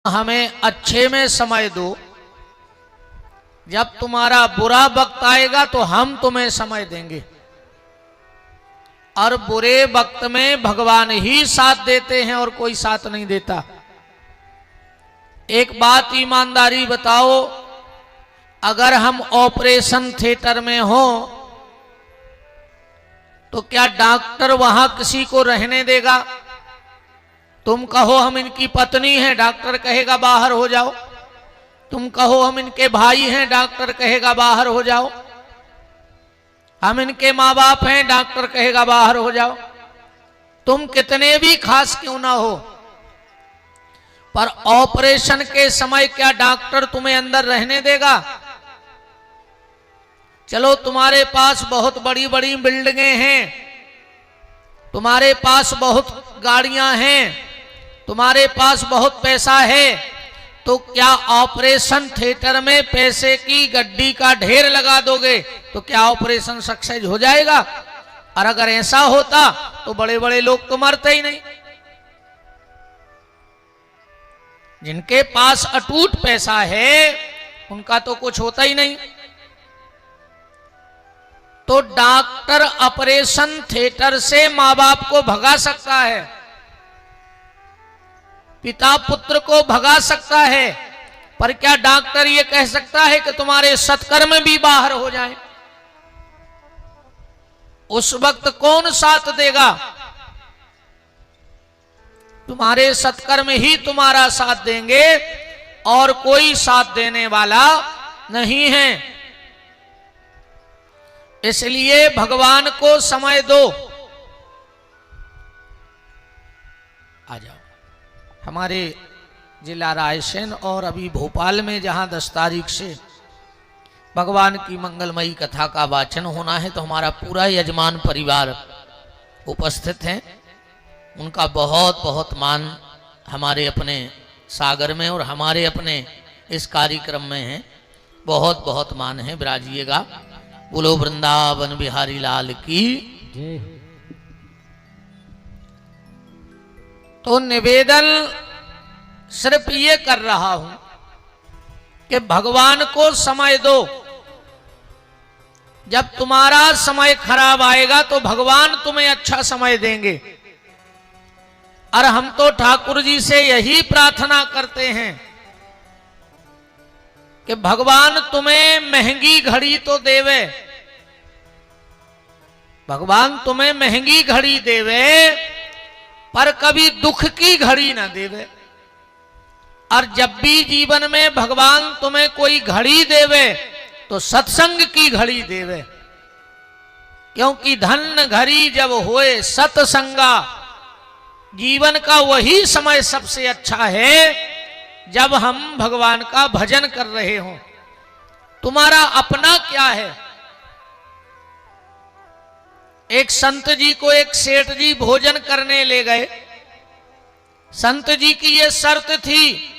हमें अच्छे में समय दो, जब तुम्हारा बुरा वक्त आएगा तो हम तुम्हें समय देंगे। और बुरे वक्त में भगवान ही साथ देते हैं और कोई साथ नहीं देता। एक बात ईमानदारी बताओ, अगर हम ऑपरेशन थिएटर में हो तो क्या डॉक्टर वहां किसी को रहने देगा? तुम कहो हम इनकी पत्नी हैं, डॉक्टर कहेगा बाहर हो जाओ। तुम कहो हम इनके भाई हैं, डॉक्टर कहेगा बाहर हो जाओ। हम इनके माँ बाप हैं, डॉक्टर कहेगा बाहर हो जाओ। तुम कितने भी खास क्यों ना हो, पर ऑपरेशन के समय क्या डॉक्टर तुम्हें अंदर रहने देगा? चलो तुम्हारे पास बहुत बड़ी बड़ी बिल्डिंगें हैं, तुम्हारे पास बहुत गाड़ियां हैं, तुम्हारे पास बहुत पैसा है, तो क्या ऑपरेशन थिएटर में पैसे की गड्डी का ढेर लगा दोगे तो क्या ऑपरेशन सक्सेस हो जाएगा? और अगर ऐसा होता तो बड़े बड़े लोग तो मरते ही नहीं। जिनके पास अटूट पैसा है उनका तो कुछ होता ही नहीं। तो डॉक्टर ऑपरेशन थिएटर से मां बाप को भगा सकता है, पिता पुत्र को भगा सकता है, पर क्या डॉक्टर ये कह सकता है कि तुम्हारे सत्कर्म भी बाहर हो जाएं? उस वक्त कौन साथ देगा? तुम्हारे सत्कर्म ही तुम्हारा साथ देंगे और कोई साथ देने वाला नहीं है। इसलिए भगवान को समय दो। आ जाओ। हमारे जिला रायसेन और अभी भोपाल में जहां 10 तारीख से भगवान की मंगलमयी कथा का वाचन होना है, तो हमारा पूरा यजमान परिवार उपस्थित है। उनका बहुत बहुत मान हमारे अपने सागर में और हमारे अपने इस कार्यक्रम में है। बहुत बहुत मान है। विराजिएगा। बोलो वृंदावन बिहारी लाल की। तो निवेदन सिर्फ ये कर रहा हूं कि भगवान को समय दो। जब तुम्हारा समय खराब आएगा तो भगवान तुम्हें अच्छा समय देंगे। और हम तो ठाकुर जी से यही प्रार्थना करते हैं कि भगवान तुम्हें महंगी घड़ी तो देवे, भगवान तुम्हें महंगी घड़ी देवे, पर कभी दुख की घड़ी ना देवे। और जब भी जीवन में भगवान तुम्हें कोई घड़ी देवे तो सत्संग की घड़ी देवे, क्योंकि धन घड़ी जब होए सत्संगा, जीवन का वही समय सबसे अच्छा है जब हम भगवान का भजन कर रहे हों। तुम्हारा अपना क्या है? एक संत जी को एक सेठ जी भोजन करने ले गए। संत जी की ये शर्त थी,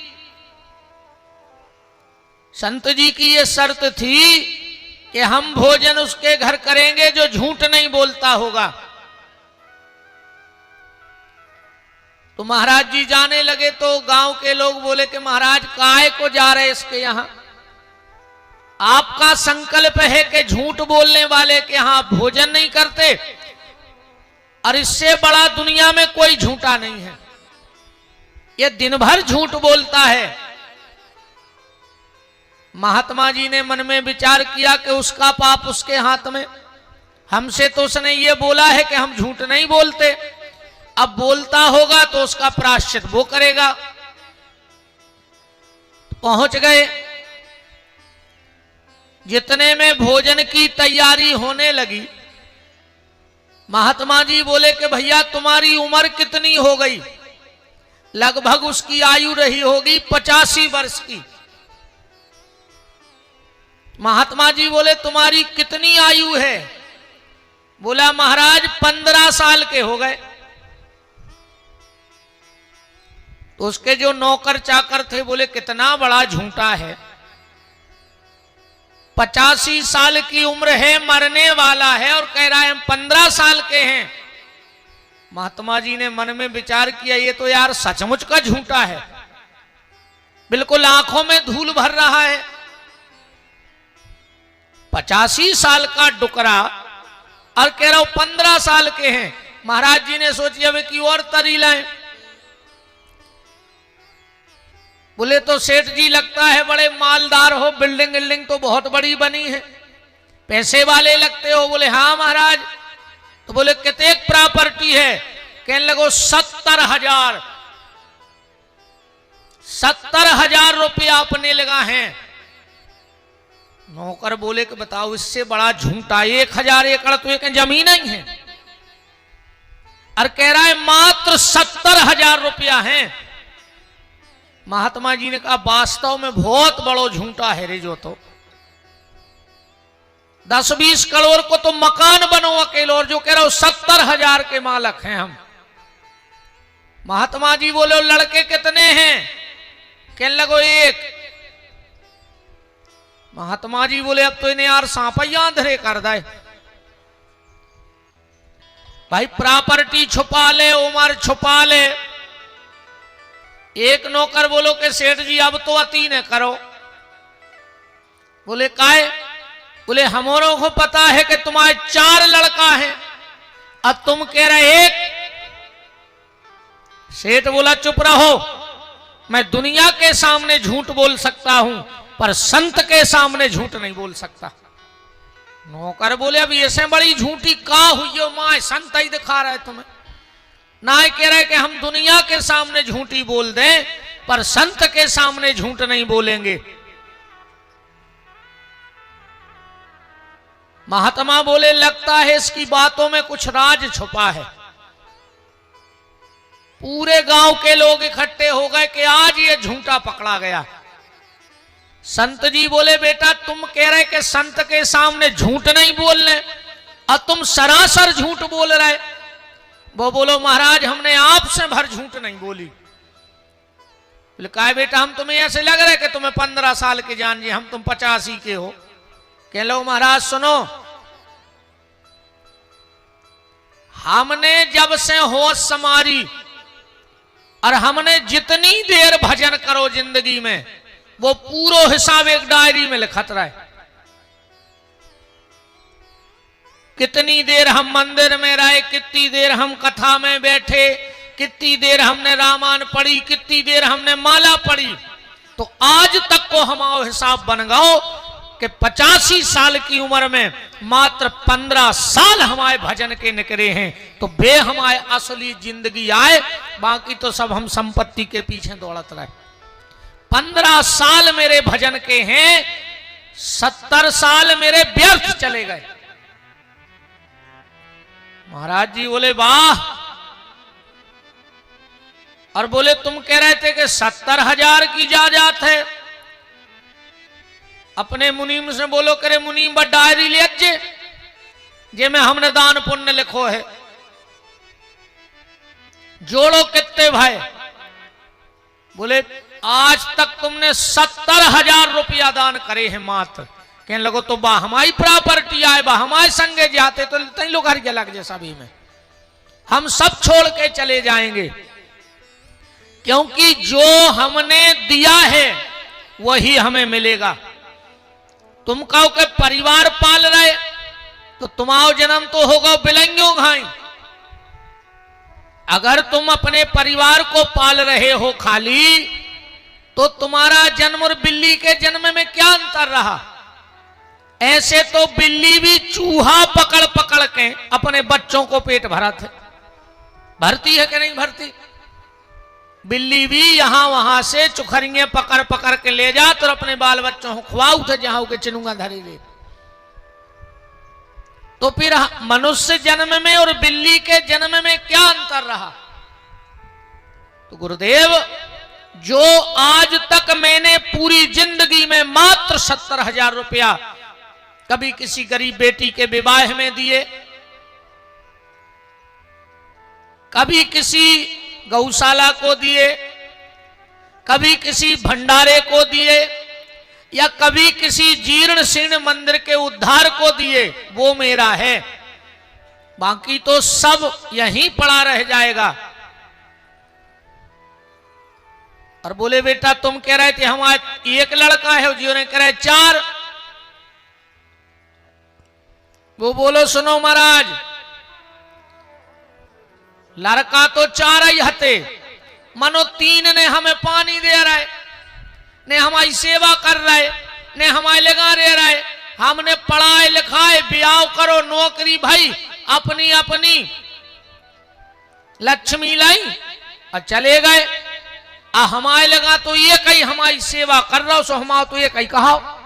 संत जी की ये शर्त थी कि हम भोजन उसके घर करेंगे जो झूठ नहीं बोलता होगा। तो महाराज जी जाने लगे तो गांव के लोग बोले कि महाराज काहे को जा रहे इसके यहां? आपका संकल्प है कि झूठ बोलने वाले के यहां भोजन नहीं करते, और इससे बड़ा दुनिया में कोई झूठा नहीं है। ये दिन भर झूठ बोलता है। महात्मा जी ने मन में विचार किया कि उसका पाप उसके हाथ में। हमसे तो उसने ये बोला है कि हम झूठ नहीं बोलते, अब बोलता होगा तो उसका प्रायश्चित वो करेगा। पहुंच गए। जितने में भोजन की तैयारी होने लगी, महात्मा जी बोले कि भैया तुम्हारी उम्र कितनी हो गई? लगभग उसकी आयु रही होगी 85 वर्ष की। महात्मा जी बोले तुम्हारी कितनी आयु है? बोला महाराज 15 साल के हो गए। तो उसके जो नौकर चाकर थे बोले कितना बड़ा झूठा है, 85 साल की उम्र है, मरने वाला है, और कह रहा है हम 15 साल के हैं। महात्मा जी ने मन में विचार किया ये तो यार सचमुच का झूठा है। बिल्कुल आंखों में धूल भर रहा है। 85 साल का डुकरा और कह रहा हूं 15 साल के हैं। महाराज जी ने सोची अब कि और तरी लाएं। बोले तो सेठ जी लगता है बड़े मालदार हो, बिल्डिंग बिल्डिंग तो बहुत बड़ी बनी है, पैसे वाले लगते हो। बोले हाँ महाराज। तो बोले कितने प्रॉपर्टी है? कहने लगो 70,000। 70,000 रुपया अपने लगा है। नौकर बोले कि बताओ इससे बड़ा झूठा, 1,000 एकड़ तो एक जमीन ही है और कह रहा है मात्र 70,000 रुपया है। महात्मा जी ने कहा वास्तव में बहुत बड़ो झूठा है रे जो। तो 10-20 करोड़ को तो मकान बनो अकेले, और जो कह रहा हूं 70,000 के मालक हैं हम। महात्मा जी बोले लड़के कितने हैं? कहने लगो एक। महात्मा जी बोले अब तो इन्हें यार सांपैया अंधेरे कर दे भाई, प्रॉपर्टी छुपा ले, उम्र छुपा ले। एक नौकर बोलो कि सेठ जी अब तो अति न करो। बोले काहे? बोले हमोरों को पता है कि तुम्हारे 4 लड़का हैं, अब तुम कह रहे एक। सेठ बोला चुप रहो, मैं दुनिया के सामने झूठ बोल सकता हूं पर संत के सामने झूठ नहीं बोल सकता। नौकर बोले अब ऐसे बड़ी झूठी का हुई हो मां, संत ही दिखा रहा है तुम्हें। ना कह रहे कि हम दुनिया के सामने झूठी बोल दें पर संत के सामने झूठ नहीं बोलेंगे। महात्मा बोले लगता है इसकी बातों में कुछ राज छुपा है। पूरे गांव के लोग इकट्ठे हो गए कि आज ये झूठा पकड़ा गया। संत जी बोले बेटा तुम कह रहे कि संत के सामने झूठ नहीं बोलने और तुम सरासर झूठ बोल रहे। वो बोलो महाराज हमने आपसे भर झूठ नहीं बोली। बोले कहा बेटा हम तुम्हें ऐसे लग रहा है कि तुम्हें 15 साल के जान जी, हम तुम 85 के हो। कह लो महाराज सुनो, हमने जब से होश संवारी और हमने जितनी देर भजन करो जिंदगी में वो पूरा हिसाब एक डायरी में लिखत रहा है। कितनी देर हम मंदिर में रहे, कितनी देर हम कथा में बैठे, कितनी देर हमने रामायण पढ़ी, कितनी देर हमने माला पढ़ी। तो आज तक को हमारा हिसाब बन गओ कि 85 साल की उम्र में मात्र 15 साल हमारे भजन के निकले हैं। तो बे हमारे असली जिंदगी आए, बाकी तो सब हम संपत्ति के पीछे दौड़त रहे। 15 साल मेरे भजन के हैं, 70 साल मेरे व्यर्थ चले गए। महाराज जी बोले वाह। और बोले तुम कह रहे थे कि 70,000 की जायदाद है। अपने मुनीम से बोलो करे मुनीम बा डायरी ले जे में हमने दान पुण्य लिखो है। जोड़ो कितने भाई? बोले आज तक तुमने 70,000 रुपया दान करे हैं मात्र। कहने लगो तो बा हमारी प्रॉपर्टी आए, बा हमारे संगे जाते तो तई लोग हर लग जाए सभी में, हम सब छोड़ के चले जाएंगे। क्योंकि जो हमने दिया है वही हमें मिलेगा। तुम कहो के परिवार पाल रहे तो तुम्हारा जन्म तो होगा बिलंगियों घाई। अगर तुम अपने परिवार को पाल रहे हो खाली तो तुम्हारा जन्म और बिल्ली के जन्म में क्या अंतर रहा? ऐसे तो बिल्ली भी चूहा पकड़ पकड़ के अपने बच्चों को पेट भरती है कि नहीं भरती? बिल्ली भी यहां वहां से चुखरियां पकड़ पकड़ के ले जात और अपने बाल बच्चों को खुआऊ थे जहां के चिनुंगा धरे ले। तो फिर मनुष्य जन्म में और बिल्ली के जन्म में क्या अंतर रहा? तो गुरुदेव जो आज तक मैंने पूरी जिंदगी में मात्र 70,000 रुपया कभी किसी गरीब बेटी के विवाह में दिए, कभी किसी गौशाला को दिए, कभी किसी भंडारे को दिए, या कभी किसी जीर्ण शीर्ण मंदिर के उद्धार को दिए, वो मेरा है। बाकी तो सब यहीं पड़ा रह जाएगा। और बोले बेटा तुम कह रहे थे हमारा एक लड़का है, जियो ने कह रहे 4। वो बोलो सुनो महाराज, लड़का तो 4 ही हते, मनो 3 ने हमें पानी दे रहे, ने हमारी सेवा कर रहे, ने हमारे लगा रह रहे, हमने पढ़ाए लिखाए ब्याह करो नौकरी भाई अपनी अपनी लक्ष्मी लाई और चले गए। हमारे लगा तो ये कहीं हमारी सेवा कर रहा हो, सो हमारा तो ये कहीं कहा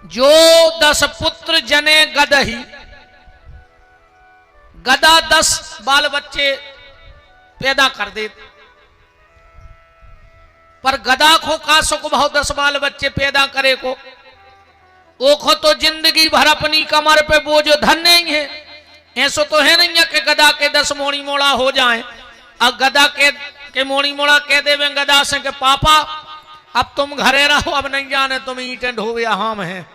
जो 10 पुत्र जने गदही, गदा 10 बाल बच्चे पैदा कर दे, पर गदा को का सुख भाव 10 बाल बच्चे पैदा करे को, ओखो तो जिंदगी भर अपनी कमर पे बोझ धन नहीं है। ऐसो तो है नहीं है कि गदा के 10 मोड़ी मोड़ा हो जाए। अब गदा के मोड़ी मोड़ा कह देवे गदा से कि पापा अब तुम घरे रहो, अब नहीं जाने तुम ईंटें ढोवे हम हैं।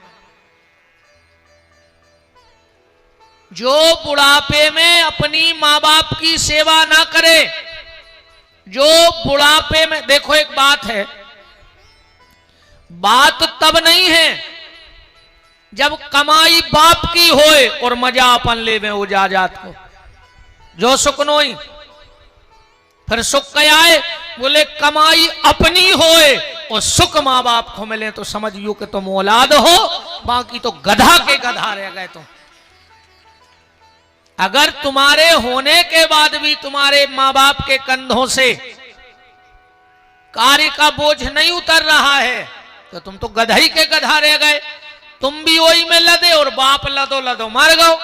जो बुढ़ापे में अपनी माँ बाप की सेवा ना करे, जो बुढ़ापे में, देखो एक बात है, बात तब नहीं है जब कमाई बाप की होए और मजा अपन ले में वो जात को, जो सुख नोई। फिर सुख क्या है, बोले कमाई अपनी होए और सुख माँ बाप को मिले तो समझियो कि तुम औलाद हो, बाकी तो गधा के गधा रह गए तुम। अगर तुम्हारे होने के बाद भी तुम्हारे माँ बाप के कंधों से कार्य का बोझ नहीं उतर रहा है तो तुम तो गधा ही के गधा रह गए। तुम भी वही में लदे और बाप लदो लदो मर गओ।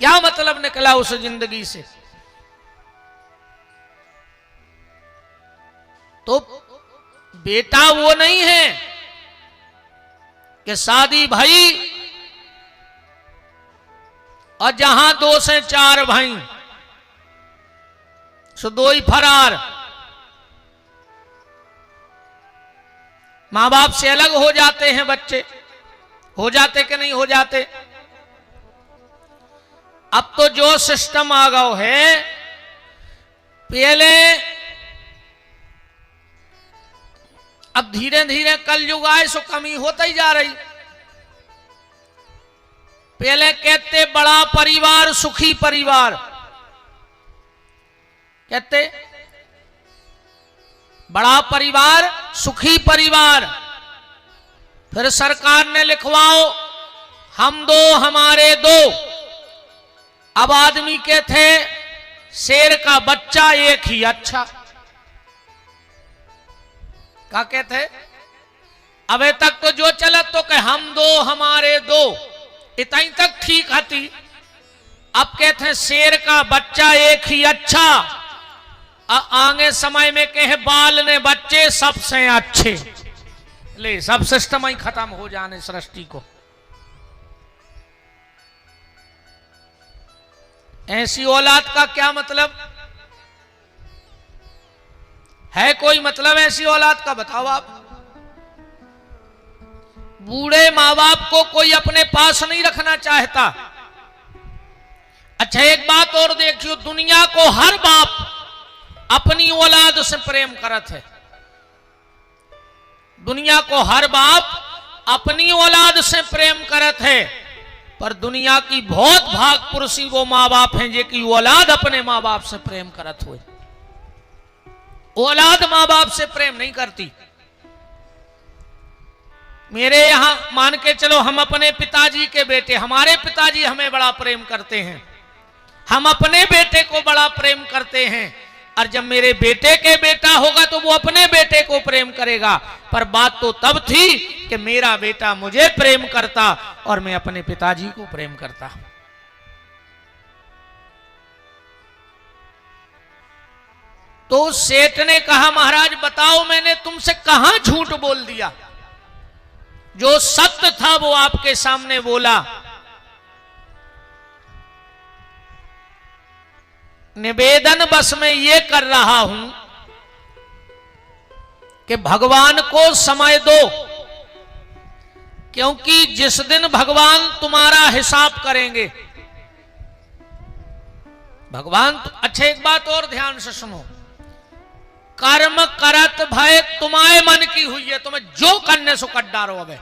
क्या मतलब निकला उस जिंदगी से? तो बेटा वो नहीं है कि शादी भाई और जहां 2 से 4 भाई सो 2 ही फरार, मां बाप से अलग हो जाते हैं बच्चे, हो जाते कि नहीं हो जाते? अब तो जो सिस्टम आ गया है, पहले अब धीरे धीरे कलयुग आए सो कमी होता ही जा रही। पहले कहते बड़ा परिवार सुखी परिवार, कहते बड़ा परिवार सुखी परिवार। फिर सरकार ने लिखवाओ हम 2 हमारे 2। अब आदमी के थे शेर का बच्चा एक ही अच्छा, क्या कहते? अबे तक तो जो चलत तो कह हम 2 हमारे 2, इतना तक ठीक हती। अब कहते शेर का बच्चा एक ही अच्छा, आगे समय में कहे बाल ने बच्चे सबसे अच्छे। ले सब सिस्टम ही खत्म हो जाने सृष्टि को। ऐसी औलाद का क्या मतलब है? कोई मतलब ऐसी औलाद का बताओ आप? बूढ़े माँ बाप को कोई अपने पास नहीं रखना चाहता। अच्छा एक बात और देखियो, दुनिया को हर बाप अपनी औलाद से प्रेम करत है। दुनिया को हर बाप अपनी औलाद से प्रेम करत है, पर दुनिया की बहुत भाग पुरुषी वो माँ बाप हैं जे की औलाद अपने माँ बाप से प्रेम करत हुए। औलाद माँ बाप से प्रेम नहीं करती। मेरे यहां मान के चलो हम अपने पिताजी के बेटे, हमारे पिताजी हमें बड़ा प्रेम करते हैं, हम अपने बेटे को बड़ा प्रेम करते हैं, और जब मेरे बेटे के बेटा होगा तो वो अपने बेटे को प्रेम करेगा। पर बात तो तब थी कि मेरा बेटा मुझे प्रेम करता और मैं अपने पिताजी को प्रेम करता। तो सेठ ने कहा महाराज बताओ मैंने तुमसे कहां झूठ बोल दिया? जो सत्य था वो आपके सामने बोला। निवेदन बस मैं ये कर रहा हूं कि भगवान को समय दो, क्योंकि जिस दिन भगवान तुम्हारा हिसाब करेंगे, भगवान अच्छा एक बात और ध्यान से सुनो, कर्म करत भय तुम्हारे मन की हुई है, तुम्हें जो करने सो कर डारो अबे,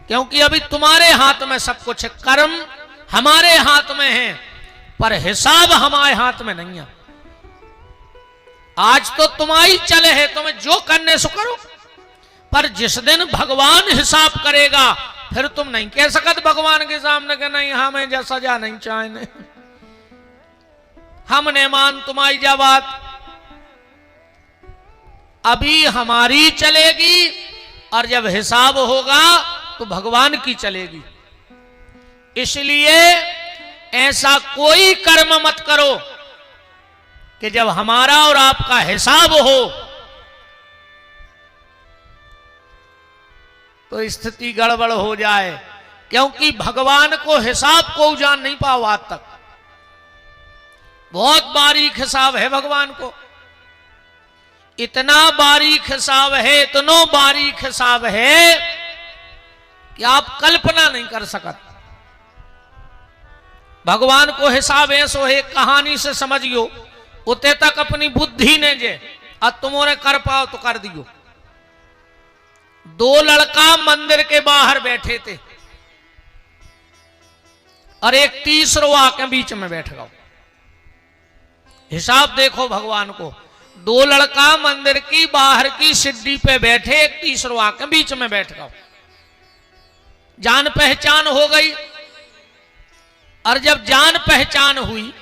क्योंकि अभी तुम्हारे हाथ में सब कुछ है। कर्म हमारे हाथ में है पर हिसाब हमारे हाथ में नहीं है। आज तो तुम्हारी चले है, तुम्हें जो करने सो करो, पर जिस दिन भगवान हिसाब करेगा फिर तुम नहीं कह सकत भगवान के सामने कि नहीं हमें जा सजा नहीं चाहिए, हमने मान तुम्हारी जा बात। अभी हमारी चलेगी और जब हिसाब होगा तो भगवान की चलेगी। इसलिए ऐसा कोई कर्म मत करो कि जब हमारा और आपका हिसाब हो तो स्थिति गड़बड़ हो जाए, क्योंकि भगवान को हिसाब को जान नहीं पाओ आज तक। बहुत बारीक हिसाब है भगवान को, इतना बारीक हिसाब है, इतना बारीक हिसाब है कि आप कल्पना नहीं कर सकते। भगवान को हिसाब ऐसो है, कहानी से समझियो, उते तक अपनी बुद्धि ने जे और तुमने कर पाओ तो कर दियो। दो लड़का मंदिर के बाहर बैठे थे और एक तीसरो आके बीच में बैठ गया। हिसाब देखो भगवान को, दो लड़का मंदिर की बाहर की सीढ़ी पे बैठे, एक तीसरो आके बीच में बैठ गया। जान पहचान हो गई, और जब जान पहचान हुई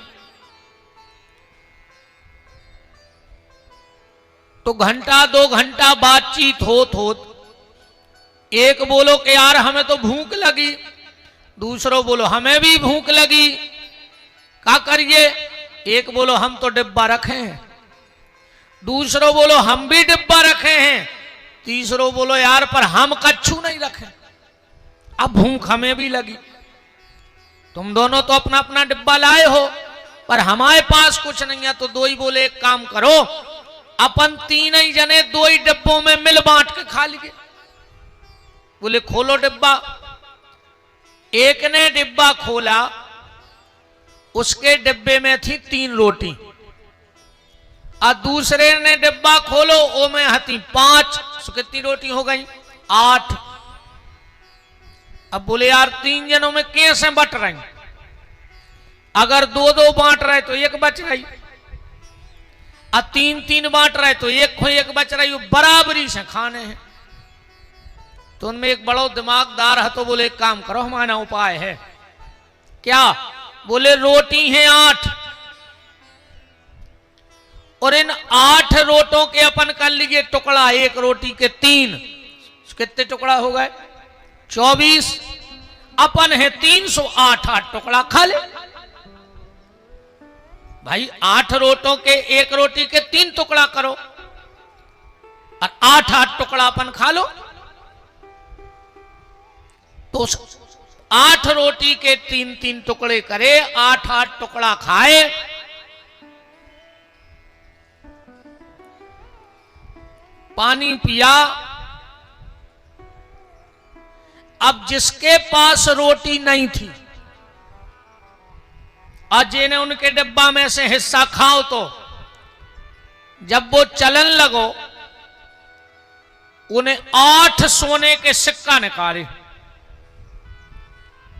तो घंटा 2 घंटा बातचीत होत एक बोलो कि यार हमें तो भूख लगी, दूसरो बोलो हमें भी भूख लगी, क्या करिए? एक बोलो हम तो डिब्बा रखे हैं, दूसरो बोलो हम भी डिब्बा रखे हैं, तीसरो बोलो यार पर हम कच्छू नहीं रखे, अब भूख हमें भी लगी। तुम दोनों तो अपना अपना डिब्बा लाए हो पर हमारे पास कुछ नहीं है, तो दो ही बोले एक काम करो, अपन 3 ही जने 2 ही डिब्बों में मिल बांट के खा लिए। बोले खोलो डिब्बा। एक ने डिब्बा खोला, उसके डिब्बे में थी 3 रोटी, और दूसरे ने डिब्बा खोलो वो में हती 5, तो कितनी रोटी हो गई? 8। अब बोले यार 3 जनों में कैसे बट रही? अगर 2-2 बांट रहे तो 1 बच रही, और 3-3 बांट रहे तो 1 बच रही, वो बराबरी से खाने हैं। तो उनमें एक बड़ा दिमागदार है, तो बोले एक काम करो, हमारा उपाय है। क्या? बोले रोटी है 8, और इन 8 रोटों के अपन कर लीजिए टुकड़ा, एक रोटी के 3, कितने टुकड़ा हो गए? 24। अपन है 308 टुकड़ा खा ले भाई। 8 रोटों के एक रोटी के 3 टुकड़ा करो और 8 टुकड़ा अपन खा लो। तो 8 रोटी के 3 टुकड़े करे, 8 टुकड़ा खाए, पानी पिया। अब जिसके पास रोटी नहीं थी और जिन्हें उनके डिब्बा में से हिस्सा खाओ, तो जब वो चलन लगो उन्हें 8 सोने के सिक्का निकाले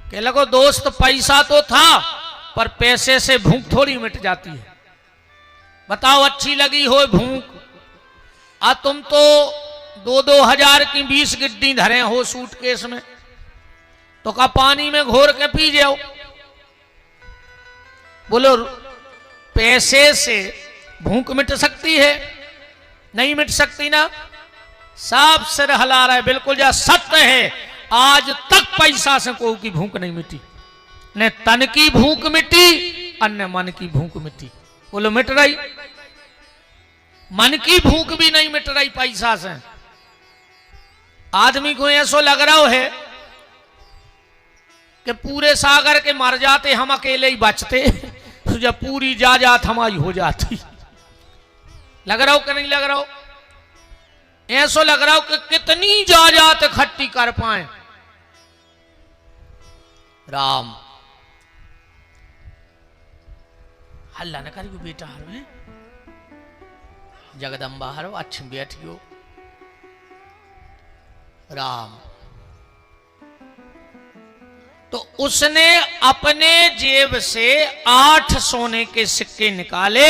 के लगो दोस्त पैसा तो था पर पैसे से भूख थोड़ी मिट जाती है। बताओ अच्छी लगी हो भूख, आ तुम तो 2-2 हजार की 20 गिड्डी धरे हो सूटकेस में, तो का पानी में घोर के पी जाओ। बोलो पैसे से भूख मिट सकती है? नहीं मिट सकती ना। साफ सिर हिला रहा है, बिल्कुल जा सत्य है। आज तक पैसा से कोई की भूख नहीं मिटी, न तन की भूख मिटी और न मन की भूख मिटी। बोलो मिट रही? मन की भूख भी नहीं मिट रही पैसा से। आदमी को ऐसा लग रहा है कि पूरे सागर के मर जाते हम अकेले ही बचते, तो जब पूरी जायदाद हमारी हो जाती। लग रहा हो कि नहीं लग रहा हो? ऐसा लग रहा हो कि कितनी जायदाद इकट्ठी कर पाए। राम हल्ला न करियो बेटा, हर में जगदम्बा हरो अच्छी बैठियो। राम तो उसने अपने जेब से 8 सोने के सिक्के निकाले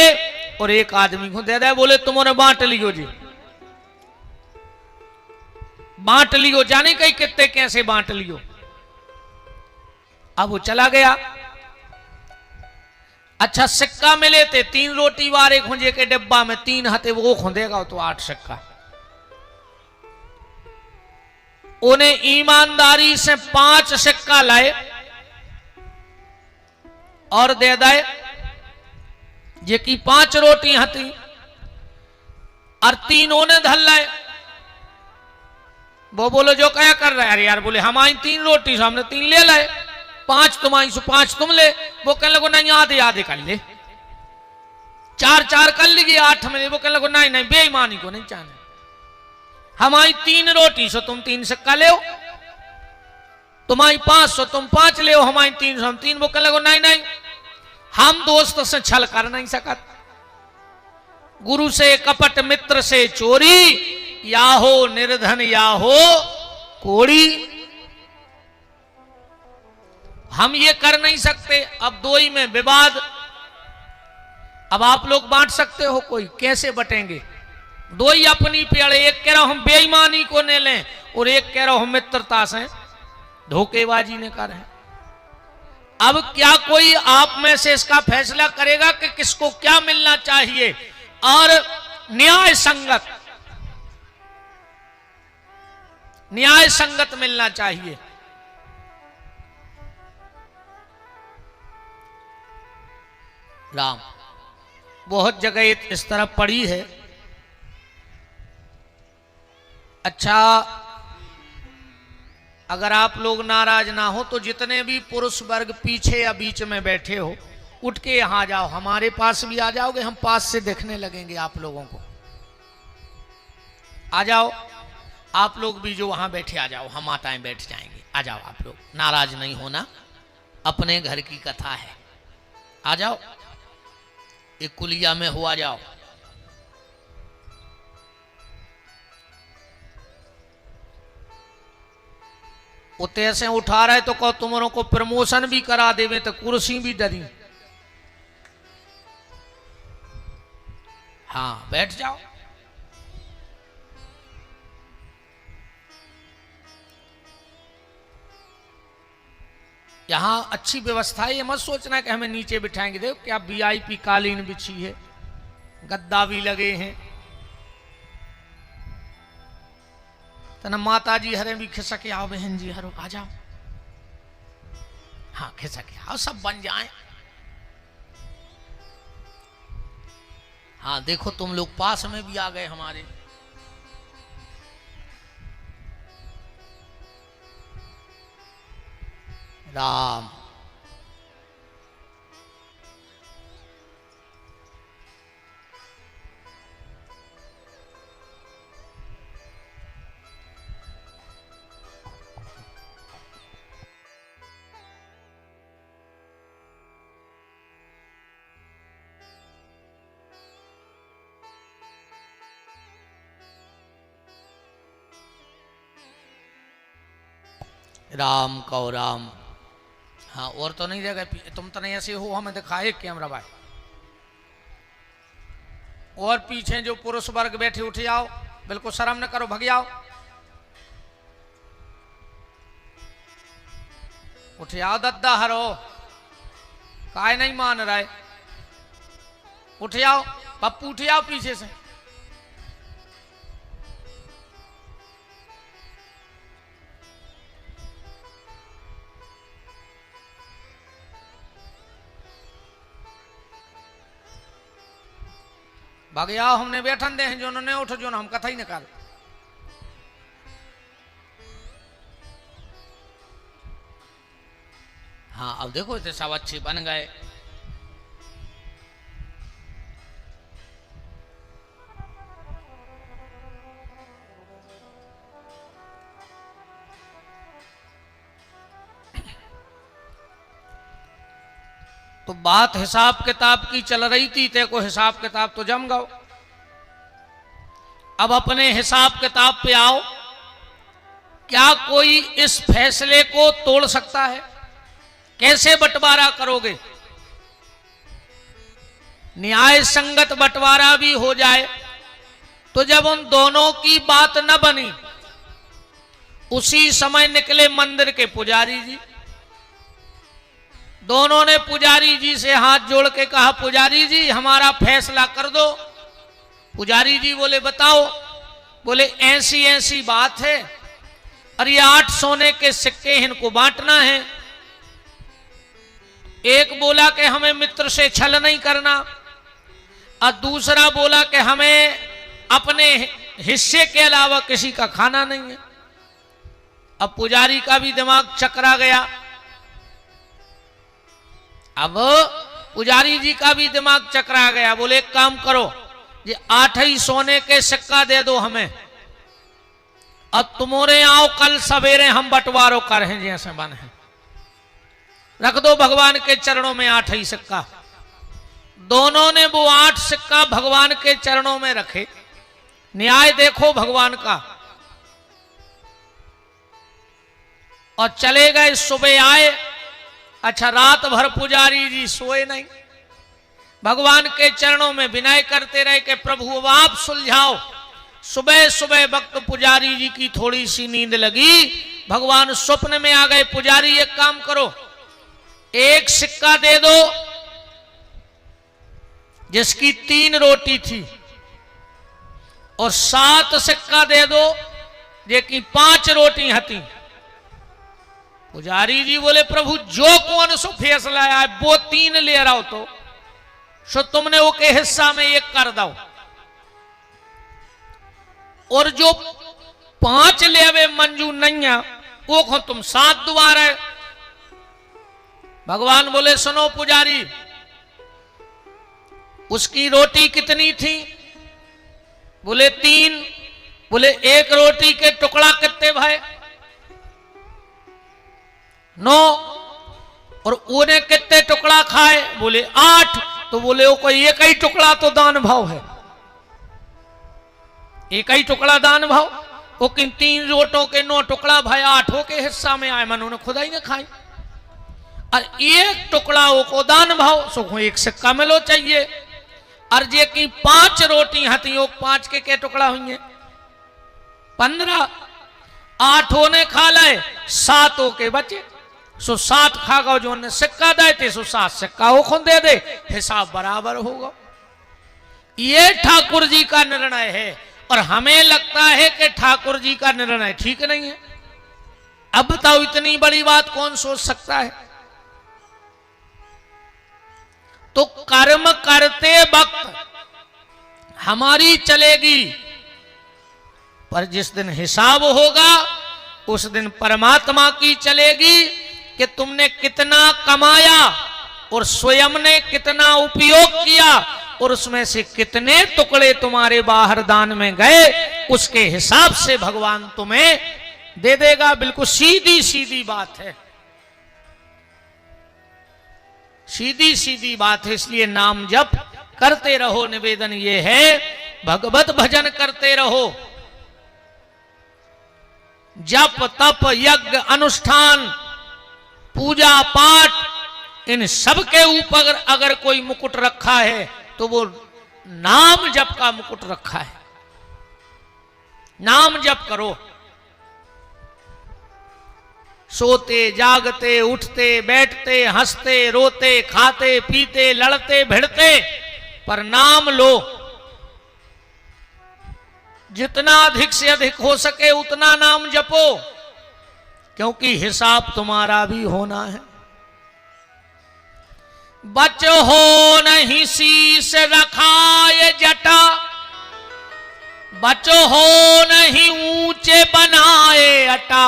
और एक आदमी को दे दे, बोले तुमने बांट लियो जी, बांट लियो। जाने कहीं कितने कैसे बांट लियो। अब वो चला गया। अच्छा सिक्का मिले थे 3 रोटी वारे खुंजे के डिब्बा में 3 हते, वो खुंदेगा तो 8 सिक्का। उन्हें ईमानदारी से 5 सिक्का लाए और दे दे, जे की 5 रोटी हती और 3 उन्हें धल लाए। वो बोलो जो क्या कर रहा है? अरे यार बोले हमारी 3 रोटी से हमने 3 ले लाए, 5 तुम्हारी से 5 तुम ले। वो कहने लगो नहीं आधे आधे कर ले, 4 कर लीजिए 8 में। वो कहने लगो नहीं नहीं बेईमानी को नहीं चाहने, हमारी 3 रोटी से तुम 3 सिक्का ले, तुम्हारी 5 सौ तुम 5 ले, हमारी 3 सौ हम 3। वो कहने लगो नहीं नहीं हम दोस्त से छल कर नहीं सकत, गुरु से कपट मित्र से चोरी, या हो निर्धन या हो कोड़ी, हम ये कर नहीं सकते। अब 2 ही में विवाद। अब आप लोग बांट सकते हो कोई, कैसे बटेंगे? 2 ही अपनी पेड़े, एक कह रहा हूं हम बेईमानी को ने लें और एक कह रहा हूं मित्रता से धोखेबाजी ने कर है। अब क्या कोई आप में से इसका फैसला करेगा कि किसको क्या मिलना चाहिए और न्याय संगत मिलना चाहिए। राम बहुत जगह इस तरह पड़ी है। अच्छा अगर आप लोग नाराज ना हो तो जितने भी पुरुष वर्ग पीछे या बीच में बैठे हो उठ के यहां आ जाओ, हमारे पास भी आ जाओगे, हम पास से देखने लगेंगे आप लोगों को। आ जाओ आप लोग भी जो वहां बैठे आ जाओ, हम माताएं बैठ जाएंगे। आ जाओ आप लोग, नाराज नहीं होना, अपने घर की कथा है। आ जाओ एक कुलिया में हो, आ जाओ। उते से उठा रहे तो कहो तुमरों को प्रमोशन भी करा देवे तो कुर्सी भी डरी। हाँ बैठ जाओ। यहां अच्छी व्यवस्था है, ये मत सोचना कि हमें नीचे बिठाएंगे। देखो क्या वीआईपी कालीन बिछी है, गद्दा भी लगे हैं। तना माता जी हरे भी खिसके आओ, बहन जी हरो आ जाओ। हाँ खिसके आओ, सब बन जाए। हाँ देखो तुम लोग पास में भी आ गए हमारे। राम राम कहो राम। हाँ और तो नहीं देगा, तुम तो नहीं ऐसे हो, हमें दिखाए कैमरा भाई। और पीछे जो पुरुष वर्ग बैठे उठ जाओ, बिल्कुल शर्म न करो, भग जाओ। उठ जाओ दद्दा हरो, काय नहीं मान रहा है। उठ जाओ पप्पू, उठ जाओ पीछे से। भाग जाओ, हमने बैठन दे हैं जो उन्होंने उठ, जो हम कथा ही निकाल। हाँ अब देखो इतने सब अच्छे बन गए। तो बात हिसाब किताब की चल रही थी, ते को हिसाब किताब तो जम गओ। अब अपने हिसाब किताब पे आओ। क्या कोई इस फैसले को तोड़ सकता है? कैसे बंटवारा करोगे? न्याय संगत बंटवारा भी हो जाए तो जब उन दोनों की बात न बनी, उसी समय निकले मंदिर के पुजारी जी। दोनों ने पुजारी जी से हाथ जोड़ के कहा, पुजारी जी हमारा फैसला कर दो। पुजारी जी बोले बताओ। बोले ऐसी ऐसी बात है, और ये 8 सोने के सिक्के इनको बांटना है। एक बोला कि हमें मित्र से छल नहीं करना, और दूसरा बोला कि हमें अपने हिस्से के अलावा किसी का खाना नहीं है। अब पुजारी का भी दिमाग चकरा गया। अब पुजारी जी का भी दिमाग चकरा गया। बोले एक काम करो, ये 8 ही सोने के सिक्का दे दो हमें, अब तुम्हारे आओ कल सवेरे हम बंटवारो कर हैं जैसे बन है। रख दो भगवान के चरणों में 8 ही सिक्का। दोनों ने वो 8 सिक्का भगवान के चरणों में रखे। न्याय देखो भगवान का। और चले गए। सुबह आए। अच्छा, रात भर पुजारी जी सोए नहीं, भगवान के चरणों में विनय करते रहे कि प्रभु अब आप सुलझाओ। सुबह सुबह वक्त पुजारी जी की थोड़ी सी नींद लगी। भगवान स्वप्न में आ गए। पुजारी एक काम करो, एक सिक्का दे दो जिसकी 3 रोटी थी, और 7 सिक्का दे दो जिसकी 5 रोटी हती। पुजारी जी बोले प्रभु जो कौन सो फैसला है वो 3 ले रहा तो सो तुमने वो के हिस्सा में 1 कर दो, और जो 5 ले मंजूर नहीं है वो को तुम 7 दोबारा। भगवान बोले सुनो पुजारी, उसकी रोटी कितनी थी? बोले 3। बोले 1 रोटी के टुकड़ा कितने भाई? 9। और उन्हें कितने टुकड़ा खाए? बोले 8। तो बोले वो कोई 1 ही टुकड़ा तो दान भाव है, 1 ही टुकड़ा दान भाव। वो किन 3 रोटों के 9 टुकड़ा भाई 8 के हिस्सा में आए, मन उन्हें खुदा ही ने खाई। और 1 टुकड़ा वो को दान भाव, सो 1 सिक्का मिलो चाहिए। और जे की 5 रोटी हती, वो 5 के टुकड़ा हुई है? 15। 8 ने खा लाए, 7 के बचे, सो 7 खा गो। जो ने सिक्का देते सो 7 सिक्का वो खुद दे दे, हिसाब बराबर होगा। ये ठाकुर जी का निर्णय है, और हमें लगता है कि ठाकुर जी का निर्णय ठीक नहीं है। अब बताओ इतनी बड़ी बात कौन सोच सकता है? तो कर्म करते वक्त हमारी चलेगी, पर जिस दिन हिसाब होगा उस दिन परमात्मा की चलेगी कि तुमने कितना कमाया और स्वयं ने कितना उपयोग किया, और उसमें से कितने टुकड़े तुम्हारे बाहर दान में गए, उसके हिसाब से भगवान तुम्हें दे देगा। बिल्कुल सीधी सीधी बात है, सीधी सीधी बात है। इसलिए नाम जप करते रहो। निवेदन ये है भगवत भजन करते रहो। जप तप यज्ञ अनुष्ठान पूजा पाठ इन सब के ऊपर अगर कोई मुकुट रखा है तो वो नाम जप का मुकुट रखा है। नाम जप करो। सोते जागते उठते बैठते हंसते रोते खाते पीते लड़ते भिड़ते पर नाम लो। जितना अधिक से अधिक हो सके उतना नाम जपो, क्योंकि हिसाब तुम्हारा भी होना है। बच हो नहीं शीस रखाए जटा, बच हो नहीं ऊंचे बनाए अटा,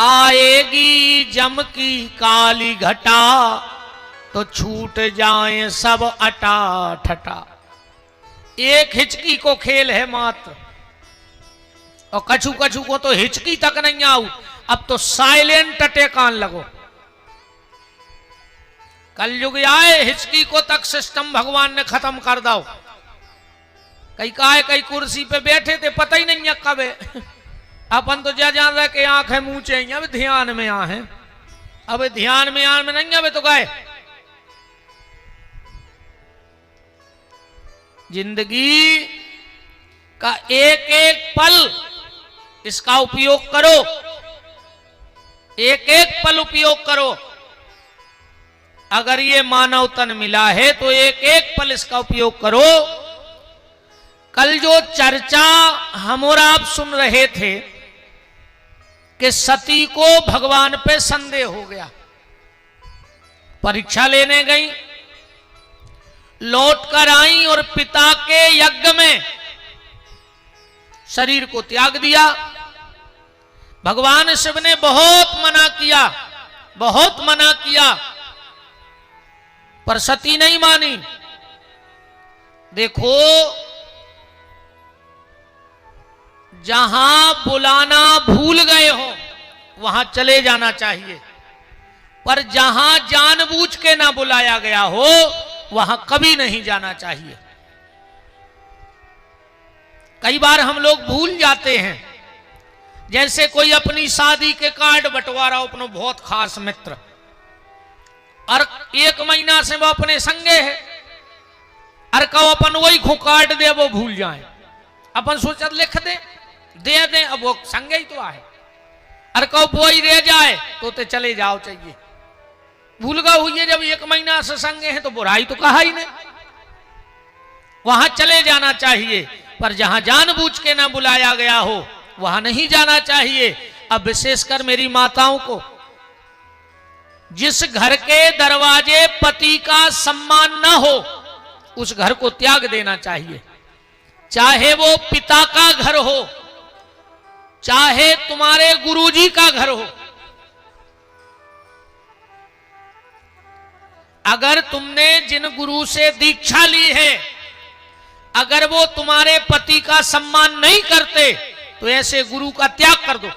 आएगी जम की काली घटा तो छूट जाए सब अटा ठटा। एक हिचकी को खेल है मात्र, और कछु कछु को तो हिचकी तक नहीं आऊ, अब तो साइलेंट अटे कान लगो। कलयुग आए हिचकी को तक सिस्टम भगवान ने खत्म कर दो। कई काय कई कुर्सी पे बैठे थे पता ही नहीं है कब है। अपन तो जा जान रहा कि आंख है मुंह चाहिए, अब ध्यान में आ है, अब ध्यान में आन में नहीं अब तो गए। जिंदगी का एक एक पल इसका उपयोग करो, एक एक पल उपयोग करो। अगर ये मानव तन मिला है तो एक एक पल इसका उपयोग करो। कल जो चर्चा हम और आप सुन रहे थे कि सती को भगवान पे संदेह हो गया, परीक्षा लेने गई, लौट कर आई और पिता के यज्ञ में शरीर को त्याग दिया। भगवान शिव ने बहुत मना किया, बहुत मना किया, पर सती नहीं मानी। देखो, जहां बुलाना भूल गए हो वहां चले जाना चाहिए, पर जहां जानबूझ के ना बुलाया गया हो वहां कभी नहीं जाना चाहिए। कई बार हम लोग भूल जाते हैं, जैसे कोई अपनी शादी के कार्ड बंटवा रहा हो अपना बहुत खास मित्र, और 1 महीना से वो अपने संगे है, और कहो अपन वही खो कार्ड दे वो भूल जाए। अपन सोचा लिख दे दे, अब वो संगे ही तो आए, और कहो वही रह जाए तो चले जाओ चाहिए। भूल गए हुई है, जब 1 महीना से संगे हैं तो बुराई तो कहा ही नहीं, वहां चले जाना चाहिए। पर जहां जानबूझ के ना बुलाया गया हो वहां नहीं जाना चाहिए। अब विशेषकर मेरी माताओं को, जिस घर के दरवाजे पति का सम्मान न हो उस घर को त्याग देना चाहिए। चाहे वो पिता का घर हो, चाहे तुम्हारे गुरुजी का घर हो। अगर तुमने जिन गुरु से दीक्षा ली है, अगर वो तुम्हारे पति का सम्मान नहीं करते तो ऐसे गुरु का त्याग कर दो,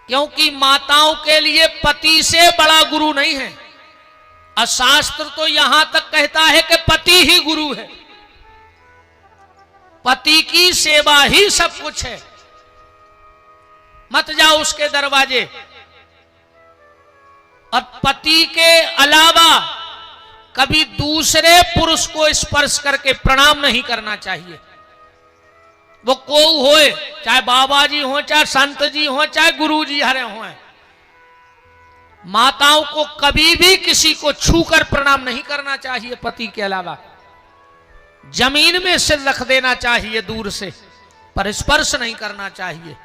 क्योंकि माताओं के लिए पति से बड़ा गुरु नहीं है। और शास्त्र तो यहां तक कहता है कि पति ही गुरु है, पति की सेवा ही सब कुछ है। मत जाओ उसके दरवाजे, और पति के अलावा कभी दूसरे पुरुष को स्पर्श करके प्रणाम नहीं करना चाहिए। वो कोई होए, चाहे बाबा जी हो, चाहे संत जी हो, चाहे गुरु जी हरे हों, माताओं को कभी भी किसी को छूकर प्रणाम नहीं करना चाहिए। पति के अलावा जमीन में सिर रख देना चाहिए दूर से, पर स्पर्श नहीं करना चाहिए।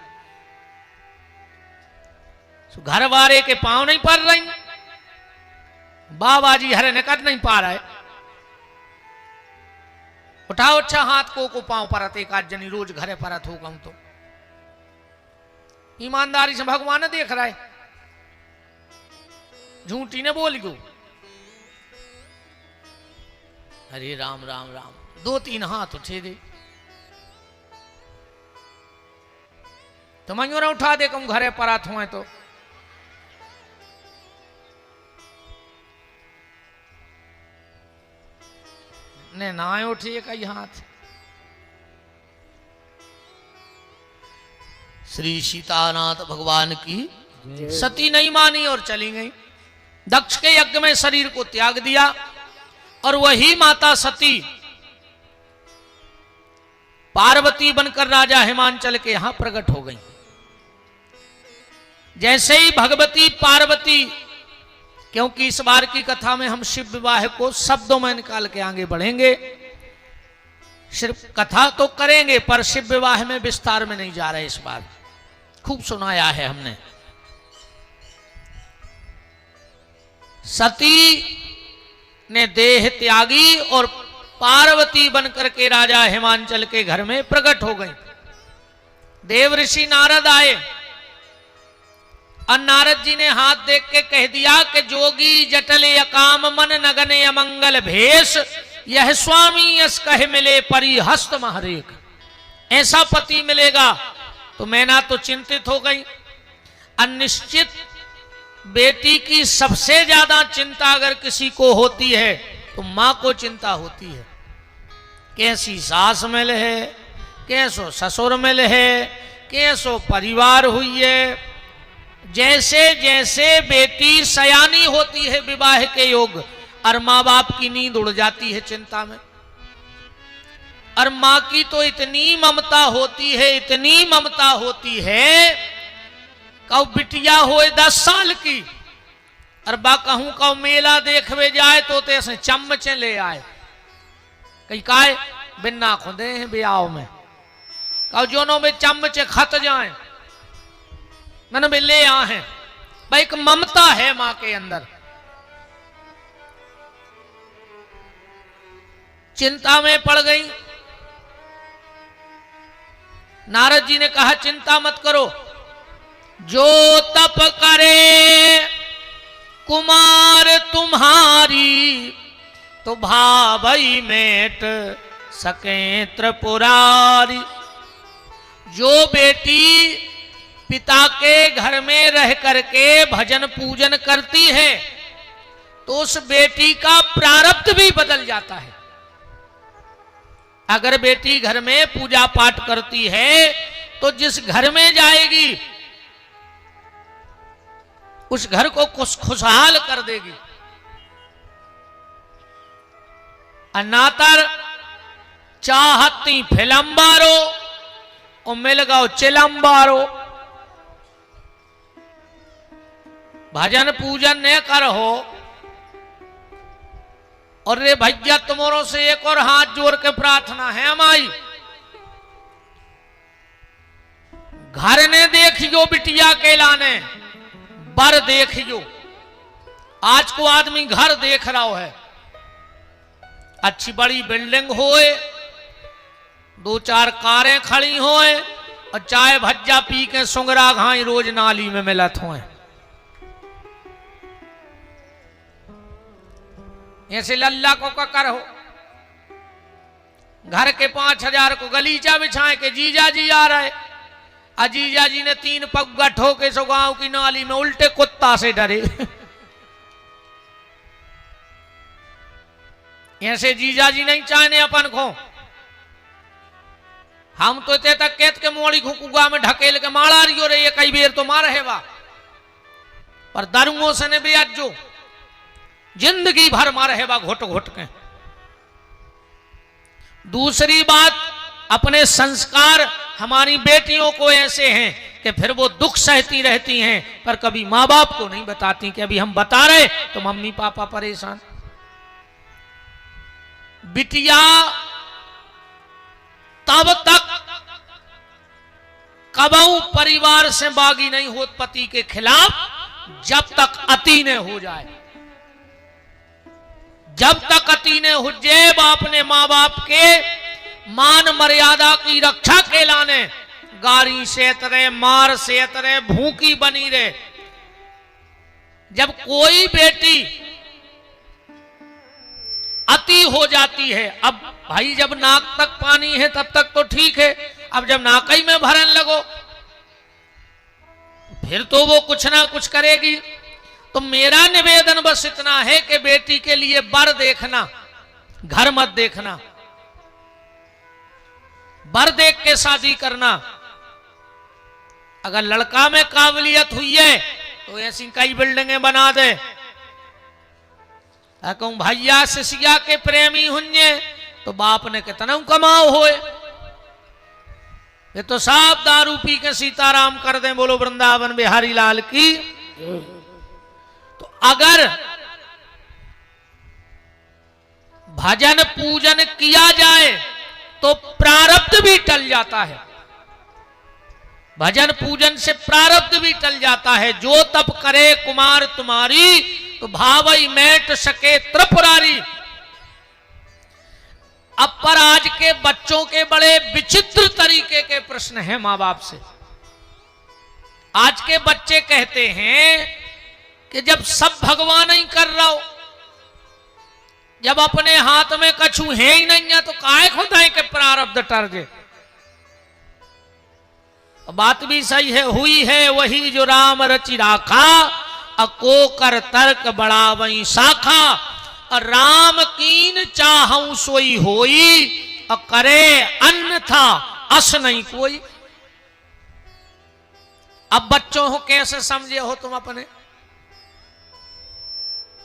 घर वाले के पांव नहीं पड़ रही, बाबा जी हरे निकट नहीं पा रहे, उठाओ अच्छा हाथ को पांव परत, एक आध जनी रोज घरे परत हो गऊ तो ईमानदारी से भगवान देख रहा है, झूठी ने बोल गो। हरे राम राम राम, 2-3 हाथ उठे दे तो मैं उठा दे कहूं घरे परत हुए तो। ने ना उठिए कई हाथ। श्री सीतानाथ भगवान की सती नहीं मानी और चली गई। दक्ष के यज्ञ में शरीर को त्याग दिया, और वही माता सती पार्वती बनकर राजा हिमांचल के यहां प्रकट हो गई। जैसे ही भगवती पार्वती, क्योंकि इस बार की कथा में हम शिव विवाह को शब्दों में निकाल के आगे बढ़ेंगे, सिर्फ कथा तो करेंगे पर शिव विवाह में विस्तार में नहीं जा रहे। इस बार खूब सुनाया है हमने। सती ने देह त्यागी और पार्वती बनकर के राजा हिमांचल के घर में प्रकट हो गई। देव ऋषि नारद आए, और नारद जी ने हाथ देख के कह दिया कि जोगी जटले अकाम मन नगने अमंगल भेष, यह स्वामी यस कहे मिले परी हस्त महरेख। ऐसा पति मिलेगा तो मैना तो चिंतित हो गई। अनिश्चित बेटी की सबसे ज्यादा चिंता अगर किसी को होती है तो मां को चिंता होती है कैसी सास मिल है, कैसो ससुर मिल है, कैसो परिवार हुई है। जैसे जैसे बेटी सयानी होती है विवाह के योग, और माँ बाप की नींद उड़ जाती है चिंता में। और माँ की तो इतनी ममता होती है, इतनी ममता होती है, कौ बिटिया होए 10 साल की, और बा कहूं कौ मेला देखवे जाए तो ऐसे चम्मचे ले आए, कहीं काय बिन्ना खुदे हैं ब्याह में, कौ जोनों में चम्मचे खत जाए मैंने भी ले आ हैं। भाई एक ममता है मां के अंदर। चिंता में पड़ गई। नारद जी ने कहा चिंता मत करो, जो तप करे कुमार तुम्हारी, तो भावई मेट सके त्रिपुरारी। जो बेटी पिता के घर में रह करके भजन पूजन करती है, तो उस बेटी का प्रारब्ध भी बदल जाता है। अगर बेटी घर में पूजा पाठ करती है, तो जिस घर में जाएगी उस घर को खुशहाल कर देगी। अनातर चाहती फिलम्बारो और मिल गओ चिलम्बारो। भजन पूजन न करो, और रे भैया तुम्हारों से एक और हाथ जोड़ के प्रार्थना है हमारी, घर ने देखियो बिटिया के लाने, बर देखियो। आज को आदमी घर देख रहा है, अच्छी बड़ी बिल्डिंग होए, 2-4 कारें खड़ी होए, और चाय भज्जा पी के सुंगरा घाई रोज नाली में मिलत होए। ऐसे लल्ला को कर हो, घर के 5,000 को गलीचा बिछाए के जीजा जी आ रहे, अजीजा जी ने 3 पग्गा ठोके सो गांव की नाली में उल्टे कुत्ता से डरे। ऐसे जीजा जी नहीं चाहने अपन को। हम तो ते तक केत के मोड़ी खुकुगा में ढकेल के मारा रियो रे, ये कई बेर तो मार है वा, पर दारुओं से ने भी अज्जो जिंदगी भर मार है वा घुट घुट के। दूसरी बात, अपने संस्कार हमारी बेटियों को ऐसे हैं कि फिर वो दुख सहती रहती हैं, पर कभी माँ बाप को नहीं बताती कि अभी हम बता रहे तो मम्मी पापा परेशान। बिटिया तब तक कबहू परिवार से बागी नहीं होत पति के खिलाफ, जब तक अति ने हो जाए। जब तक अति ने हो जाए, बाप ने माँ बाप के मान मर्यादा की रक्षा के लाने गारी से तरह, मार से तरह, भूखी बनी रहे। जब कोई बेटी अति हो जाती है, अब भाई जब नाक तक पानी है तब तक तो ठीक है, अब जब नाकई में भरन लगो फिर तो वो कुछ ना कुछ करेगी। तो मेरा निवेदन बस इतना है कि बेटी के लिए बर देखना, घर मत देखना। बर देख के शादी करना। अगर लड़का में काबिलियत हुई है तो ऐसी कई बिल्डिंगें बना दे। कहूं भैया शिष्या के प्रेमी हुए तो बाप ने कितना कमाओ होए, ये तो साफ दारू पी के सीताराम कर दें। बोलो वृंदावन बिहारी लाल की। तो अगर भजन पूजन किया जाए तो प्रारब्ध भी टल जाता है। भजन पूजन से प्रारब्ध भी टल जाता है। जो तप करे कुमार तुम्हारी, तो भावई मैट सके त्रिपुरारी। अब पर आज के बच्चों के बड़े विचित्र तरीके के प्रश्न हैं मां बाप से। आज के बच्चे कहते हैं कि जब सब भगवान ही कर रहा हो, जब अपने हाथ में कछु है ही नहीं है, तो काहे खुदाए के प्रारब्ध टर्जे। बात भी सही है, हुई है वही जो राम रचि राखा, अको कर तर्क बड़ा वही शाखा। और राम कीन चाहूं सोई होई, और करे अन्यथा अस नहीं कोई। अब बच्चों हो कैसे समझे हो तुम अपने?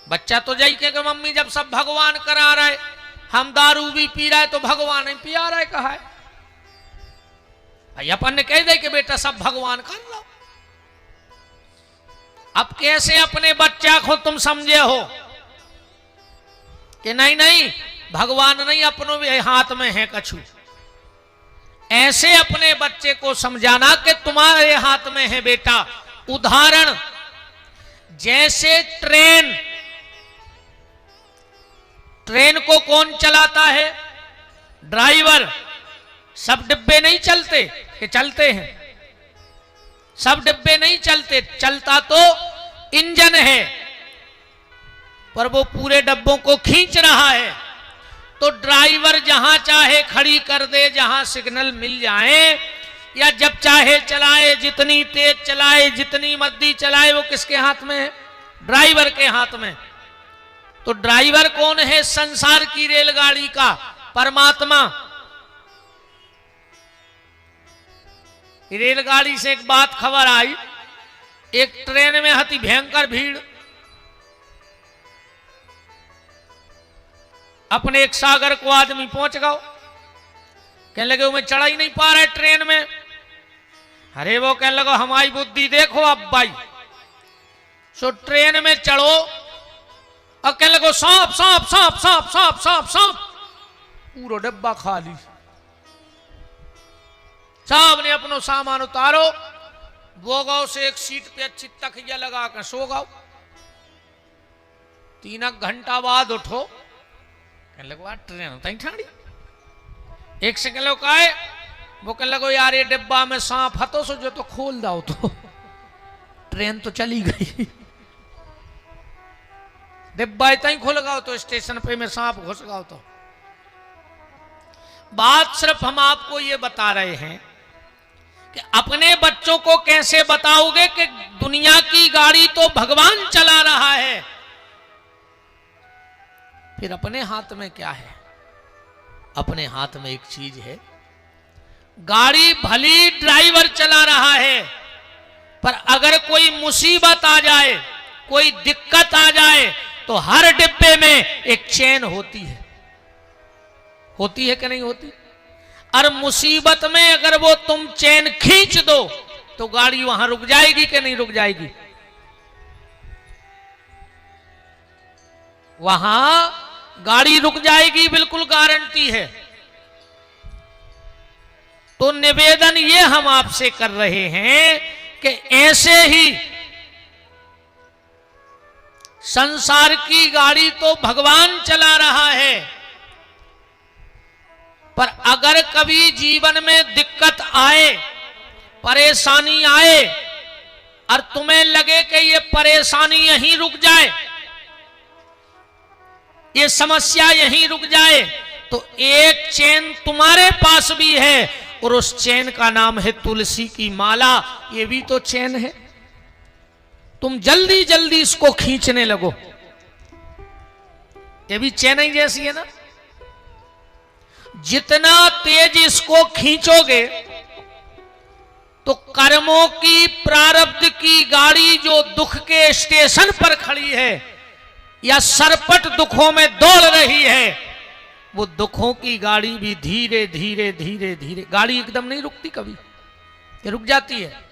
बच्चा तो जाई के मम्मी जब सब भगवान करा रहे, हम दारू भी पी रहे तो भगवान नहीं पिया रहे, कहा है भाई अपन ने कह दे कि बेटा सब भगवान कर लो। अब कैसे अपने बच्चा को तुम समझे हो कि नहीं नहीं भगवान नहीं अपनों भी हाथ में है कछु। ऐसे अपने बच्चे को समझाना कि तुम्हारे हाथ में है बेटा। उदाहरण जैसे ट्रेन को कौन चलाता है? ड्राइवर। सब डिब्बे नहीं चलते कि चलते हैं? सब डिब्बे नहीं चलते, चलता तो इंजन है, पर वो पूरे डब्बों को खींच रहा है। तो ड्राइवर जहां चाहे खड़ी कर दे, जहां सिग्नल मिल जाए, या जब चाहे चलाए, जितनी तेज चलाए, जितनी मद्दी चलाए, वो किसके हाथ में है? ड्राइवर के हाथ में। तो ड्राइवर कौन है संसार की रेलगाड़ी का? परमात्मा। रेलगाड़ी से एक बात खबर आई, एक ट्रेन में हती भयंकर भीड़। अपने एक सागर को आदमी पहुंच गओ, कहने लगे मैं चढ़ा ही नहीं पा रहा ट्रेन में। अरे वो कहने लगे हमारी बुद्धि देखो अब भाई। सो ट्रेन में चढ़ो और कहने लगो सांप सांप सांप सांप सांप सांप सांप। पूरा डब्बा खाली। साहब ने अपनो सामान उतारो, वो गाओ से एक सीट पे अच्छी तकिया लगा कर सो गाओ। 3 घंटा बाद उठो, कहने लगो ट्रेन तई ठाड़ी। एक से कहलो का है, वो कहने लगो यार ये डिब्बा में सांप हतो सो जो तो खोल दाओ तो ट्रेन तो चली गई। डिब्बा इतना ही खोल गाओ तो स्टेशन पे में सांप घुस गाओ तो। बात सिर्फ हम आपको ये बता रहे हैं कि अपने बच्चों को कैसे बताओगे कि दुनिया की गाड़ी तो भगवान चला रहा है, फिर अपने हाथ में क्या है? अपने हाथ में एक चीज है, गाड़ी भली ड्राइवर चला रहा है, पर अगर कोई मुसीबत आ जाए, कोई दिक्कत आ जाए, तो हर डिब्बे में एक चेन होती है। होती है कि नहीं होती? और मुसीबत में अगर वो तुम चेन खींच दो तो गाड़ी वहां रुक जाएगी कि नहीं रुक जाएगी? वहां गाड़ी रुक जाएगी, बिल्कुल गारंटी है। तो निवेदन ये हम आपसे कर रहे हैं कि ऐसे ही संसार की गाड़ी तो भगवान चला रहा है, पर अगर कभी जीवन में दिक्कत आए, परेशानी आए, और तुम्हें लगे कि ये परेशानी यहीं रुक जाए, ये समस्या यहीं रुक जाए, तो एक चेन तुम्हारे पास भी है, और उस चेन का नाम है तुलसी की माला। ये भी तो चेन है। तुम जल्दी जल्दी इसको खींचने लगो, ये भी चेन ही जैसी है ना। जितना तेज इसको खींचोगे तो कर्मों की, प्रारब्ध की गाड़ी जो दुख के स्टेशन पर खड़ी है या सरपट दुखों में दौड़ रही है, वो दुखों की गाड़ी भी धीरे धीरे धीरे धीरे, गाड़ी एकदम नहीं रुकती कभी, ये रुक जाती है।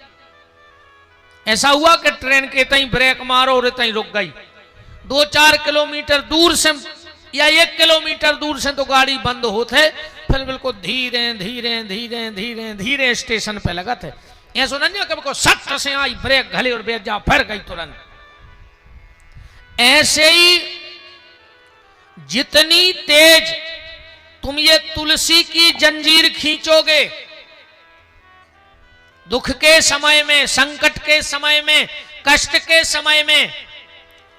ऐसा हुआ कि ट्रेन के तई ब्रेक मारो और तई रुक गई। 2-4 किलोमीटर दूर से या 1 किलोमीटर दूर से तो गाड़ी बंद होते, फिर बिल्कुल धीरे धीरे धीरे धीरे धीरे स्टेशन पे लगा थे। ये सुना नहीं कि सख्त से आई ब्रेक घले और बैठ जा, फिर गई तुरंत। ऐसे ही जितनी तेज तुम ये तुलसी की जंजीर खींचोगे, दुख के समय में, संकट के समय में, कष्ट के समय में,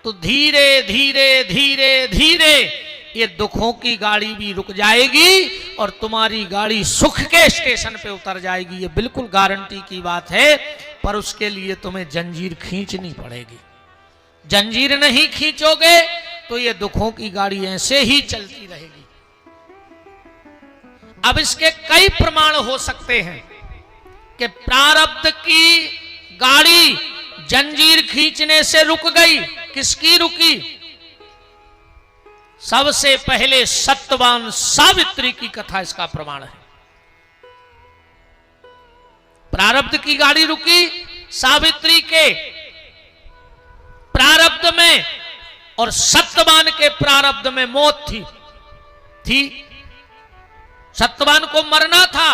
तो धीरे धीरे धीरे धीरे ये दुखों की गाड़ी भी रुक जाएगी और तुम्हारी गाड़ी सुख के स्टेशन पे उतर जाएगी। ये बिल्कुल गारंटी की बात है, पर उसके लिए तुम्हें जंजीर खींचनी पड़ेगी। जंजीर नहीं खींचोगे तो ये दुखों की गाड़ी ऐसे ही चलती रहेगी। अब इसके कई प्रमाण हो सकते हैं कि प्रारब्ध की गाड़ी जंजीर खींचने से रुक गई। किसकी रुकी? सबसे पहले सत्यवान सावित्री की कथा इसका प्रमाण है। प्रारब्ध की गाड़ी रुकी, सावित्री के प्रारब्ध में और सत्यवान के प्रारब्ध में मौत थी। सत्यवान को मरना था,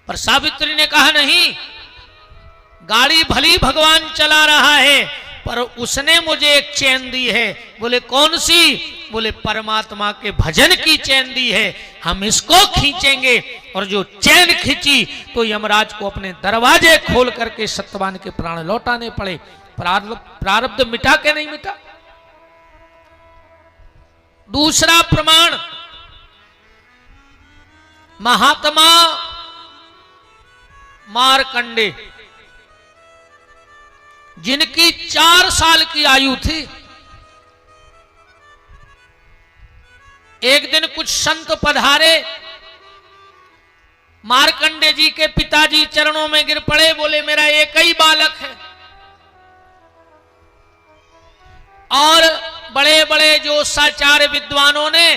पर सावित्री ने कहा नहीं, गाड़ी भली भगवान चला रहा है, पर उसने मुझे एक चैन दी है। बोले कौन सी? बोले परमात्मा के भजन की चैन दी है, हम इसको खींचेंगे। और जो चैन खींची तो यमराज को अपने दरवाजे खोल करके सत्यवान के प्राण लौटाने पड़े। प्रारब्ध मिटा के नहीं मिटा। दूसरा प्रमाण, महात्मा मार्कंडे, जिनकी 4 साल की आयु थी, एक दिन कुछ संत पधारे, मार्कंडे जी के पिताजी चरणों में गिर पड़े, बोले मेरा एक ही बालक है और बड़े बड़े जो साचार्य विद्वानों ने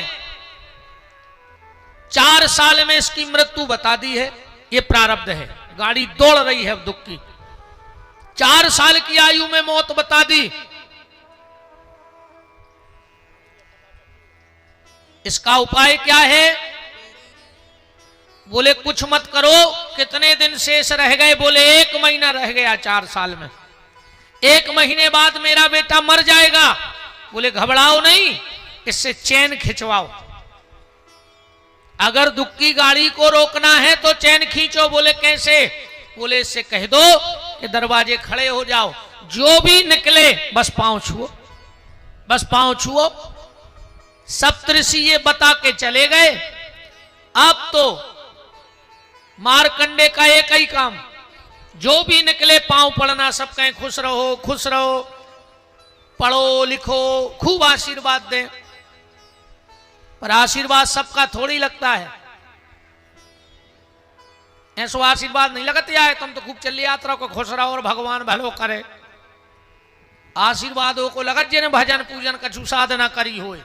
4 साल में इसकी मृत्यु बता दी है। ये प्रारब्ध है, गाड़ी दौड़ रही है दुख की। 4 साल की आयु में मौत बता दी। इसका उपाय क्या है? बोले कुछ मत करो। कितने दिन शेष रह गए? बोले 1 महीना रह गया 4 साल में। 1 महीने बाद मेरा बेटा मर जाएगा। बोले घबराओ नहीं, इससे चैन खिंचवाओ। अगर दुख की गाड़ी को रोकना है तो चैन खींचो। बोले कैसे? बोले इससे कह दो कि दरवाजे खड़े हो जाओ, जो भी निकले बस पांव छुओ, बस पांव छुओ। सप्तऋषि ये बता के चले गए। अब तो मार्कंडे का एक ही काम, जो भी निकले पांव पड़ना, सब कहें खुश रहो खुश रहो, पढ़ो लिखो, खूब आशीर्वाद दें। पर आशीर्वाद सबका थोड़ी लगता है। ऐसा आशीर्वाद नहीं लगता है तुम तो खूब चल यात्रा को खुश रहो और भगवान भलो करे। आशीर्वादों को लगत जिन्हें भजन पूजन कछु साधना करी होए।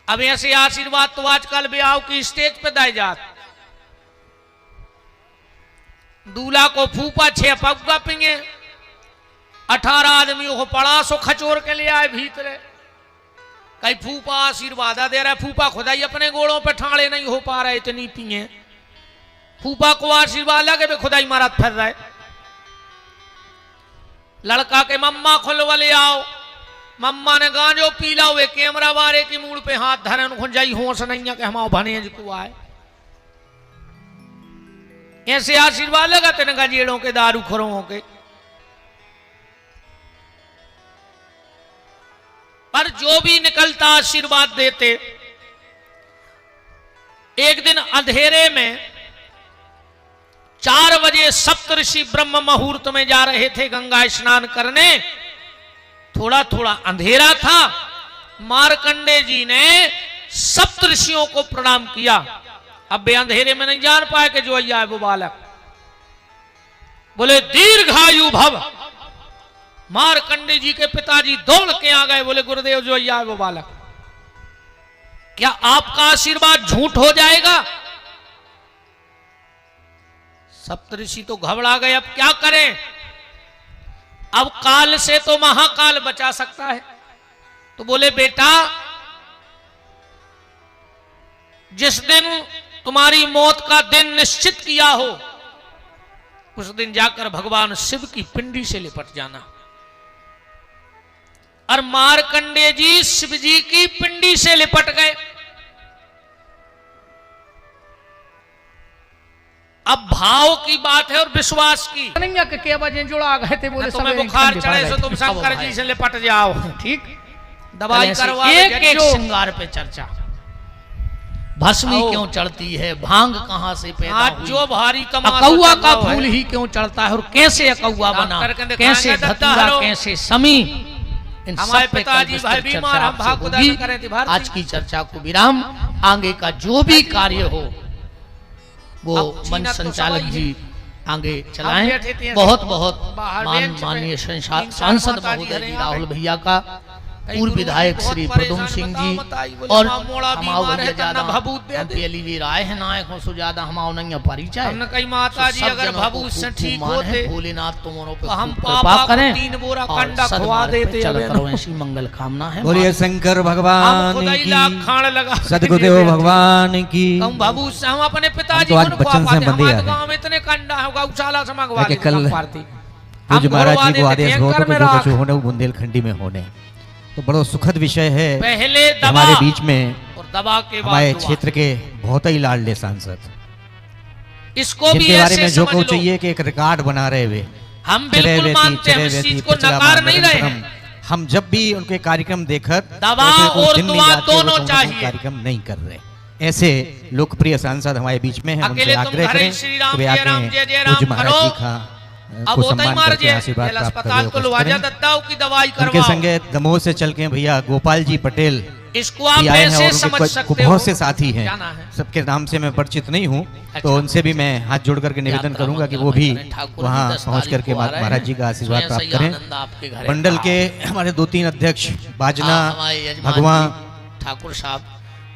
अब ऐसे आशीर्वाद तो आजकल ब्याह की स्टेज पे दाए जात। दूल्हा को फूफा 6 पग्गा पिंगे, 18 आदमियों को पड़ा सो खचोर के ले आए भीतरे। कई फूफा आशीर्वाद दे रहा है, फूफा खुदा ही अपने गोड़ों पे ठाड़े नहीं हो पा रहे, इतनी पिए। फूफा को आशीर्वाद लगे वे खुदाई महाराज फिर रहे। लड़का के मम्मा खुलवा ले आओ, मम्मा ने गांजो पीला हुए कैमरा वाले की मूड पे हाथ धरे, उनको जाई होश नहीं है कि हमारे भाने को आए। ऐसे आशीर्वाद लगा तेने गजेड़ों के दारू खोरों के। पर जो भी निकलता आशीर्वाद देते। एक दिन अंधेरे में 4 बजे सप्तऋषि ब्रह्म मुहूर्त में जा रहे थे गंगा स्नान करने। थोड़ा थोड़ा अंधेरा था। मार्कंडे जी ने सप्तऋषियों को प्रणाम किया। अब वे अंधेरे में नहीं जान पाए कि जो है वो बालक। बोले दीर्घायु भव। मार्कंडे जी के पिताजी दौड़ के आ गए, बोले गुरुदेव जो है वो बालक, क्या आपका आशीर्वाद झूठ हो जाएगा? सप्तऋषि तो घबरा गए, अब क्या करें? अब काल से तो महाकाल बचा सकता है। तो बोले बेटा, जिस दिन तुम्हारी मौत का दिन निश्चित किया हो, उस दिन जाकर भगवान शिव की पिंडी से लिपट जाना। और मार्कंडे जी शिव जी की पिंडी से लिपट गए। अब भाव की बात है और विश्वास की नहीं है कि क्या बजे जुड़ा गए थे। बोले तुम्हें बुखार चढ़े सो तुम शंकर जी से लिपट जाओ। ठीक, दवाई करवा। एक श्रृंगार पे चर्चा। भस्मी क्यों चढ़ती है, भांग कहां से पैदा हुई, जो भारी अकौआ का फूल ही क्यों चढ़ता है और कैसे अकौआ बना, कैसे धतूरा, कैसे समी, इन सब पे पिताजी भाई बीमार, हम भाग आज की चर्चा को विराम। आगे का जो भी कार्य हो वो अब मंच चीना तो संचालक सवाई जी आगे हम चलाएं। बैठे थे बहुत बहुत बाहर बेंच पे माननीय 3-4 सांसद माताजी महोदय हरे जी यहाँ राहुल पे। भैया का, कई पूर्व गुरुजी विधायक बहुत श्री परेशान प्रदुम सिंह बताओ जी बताई, बोले और माँ मोड़ा हमाओ बीमार है, भैया तन्ना ज्यादा भभूत दे दे। एमपीएलई भी राय है नायक हो सो ज्यादा हमाओ नहीं परिचय। हमने कही माता जी सब अगर जनों को भभूत से खूब ठीक मान है, होते भोलेनाथ तुमों पे तो हम खूब पापा कृपा को करें 3 बोरा और कंडा खवा सदमार्ग पे देते चल अब करो, ऐसी मंगल कामना है। बोलिए शंकर हम भगवान खुदाई की, लाख खाण लगा सदगुरुदेव भगवान की। हम भभूत से हम अपने पिताजी तो आज को बच्चन से बंधे हमारे हैं। गांव में इतने कंडा है गौशाला से मंगवा लेकिन लेते कल हम पारती। पूज्य हम महाराज घरवा जी को देते आदेश हो टैंकर तो में जो राख। कुछ होने वो बुंदेलखंडी में होने, तो बड़ा सुखद विषय है पहले कि दबा हमारे बीच में और दबा के बाद हमारे दुआ। क्षेत्र के बहुत ही लाडले सांसद, इसको भी जिनके बारे ऐसे में जो समझ को लो चाहिए कि एक रिकॉर्ड बना रहे हुए हम बिल्कुल मानते हैं, हम इस चीज को नकार नहीं रहे हैं। हम जब भी उनके कार्यक्रम देखत दवा तो कोई और दिन नहीं दुआ जाते वो दोनों तो उनका चाहिए। कार्यक्रम नहीं कर रहे। ऐसे लोकप्रिय सांसद हमारे बीच में हैं, उनसे अकेले तुम आग्रह घरे करें श्री राम कि वे जय राम आके जय जय राम पूज्य महाराज करो। जी का अब को होता ही सम्मान मार करके जे आशीर्वाद जेल प्राप्त अस्पताल करके को उपस्थित लुवाजा करें। दत्ताओं की दवाई उनके करवाओ। संगे दमोह से चल के भैया गोपाल जी पटेल इसको आप भी आए हैं ऐसे और समझ उनके सकते हो बहुत से साथी हैं, जाना है। सबके नाम से मैं परिचित नहीं हूँ, अच्छा। तो उनसे भी मैं हाथ जोड़ करके निवेदन यात्रा करूंगा कि मंगल वो भी करें। ठाकुर जी वहाँ 10 पहुँच तारीख करके को आ रहे महाराज हैं। जी का आशीर्वाद स्वयं प्राप्त से करें। आनंद आपके घरे। मंडल के हमारे 2-3 अध्यक्ष बाजना, हमारे यजमान भगवान, जी, ठाकुर साहब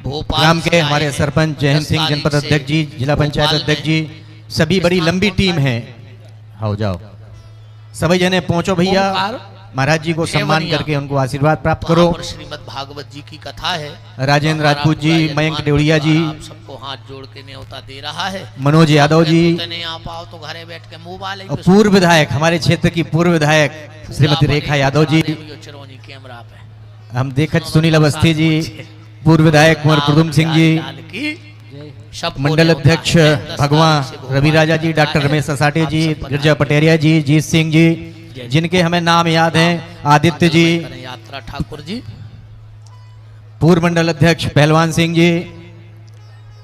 भोपाल ग्राम से के आए हमारे हैं। सरपंच जयंत 10 सिंह, जनपद तारीख से अध्यक्ष जी, जिला पंचायत भोपाल अध्यक्ष में जी, सभी बड़ी लंबी टीम है। आओ जाओ सभी जने पहुंचो भैया, ओमकार महाराज जी को सम्मान सेवनिया। करके उनको आशीर्वाद प्राप्त वहाँ करो। पर श्रीमद् भागवत जी की कथा है। राजेंद्र हमारा राजपूत जी, पूरा यजमान मयंक देवड़िया जी, परिवार आप सबको हाथ जोड़ के न्योता दे रहा है। मनोज यादव जी नहीं आ पाओ तो घरे बैठ के मोबाइल और पूर्व विधायक, हमारे क्षेत्र की पूर्व विधायक श्रीमती रेखा यादव जी, चिरौनी कैमरा पे हम देखत सुनील अवस्थी जी, पूर्व विधायक कुंवर प्रदुम सिंह जी, मंडल अध्यक्ष भगवान रवि राजा जी, डॉक्टर रमेश ससाटे जी, गिरजा पटेरिया जी, जीत सिंह जी, जिनके हमें नाम याद हैं, आदित्य जी, यात्रा ठाकुर जी, पूर्व मंडल अध्यक्ष पहलवान सिंह जी।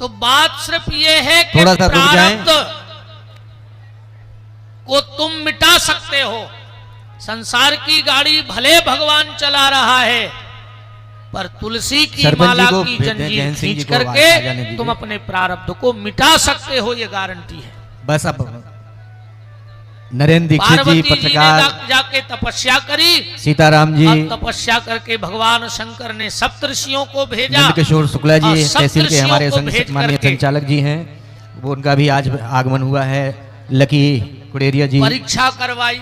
तो बात सिर्फ ये है कि थोड़ा सा रुक जाएं। प्रारब्ध को तुम मिटा सकते हो। संसार की गाड़ी भले भगवान चला रहा है, पर तुलसी की सरपंच जी माला को की जयंत जंजीर सिंह जी खींच को आवाज आ जाने करके दीजिए। तुम अपने प्रारब्ध को मिटा सकते हो, ये गारंटी है। बस अब नरेंद्र दीक्षित जी, पार्वती जी ने पत्रकार जाके तपस्या करी सीताराम जी, और तपस्या करके भगवान शंकर ने सप्तऋषियों को भेजा। नंदकिशोर शुक्ला और जी, तहसील के हमारे सप्तऋषियों को भेज माननीय करके संचालक जी हैं, वो उनका भी आज आगमन हुआ है। लकी कुड़ेरिया जी परीक्षा करवाई।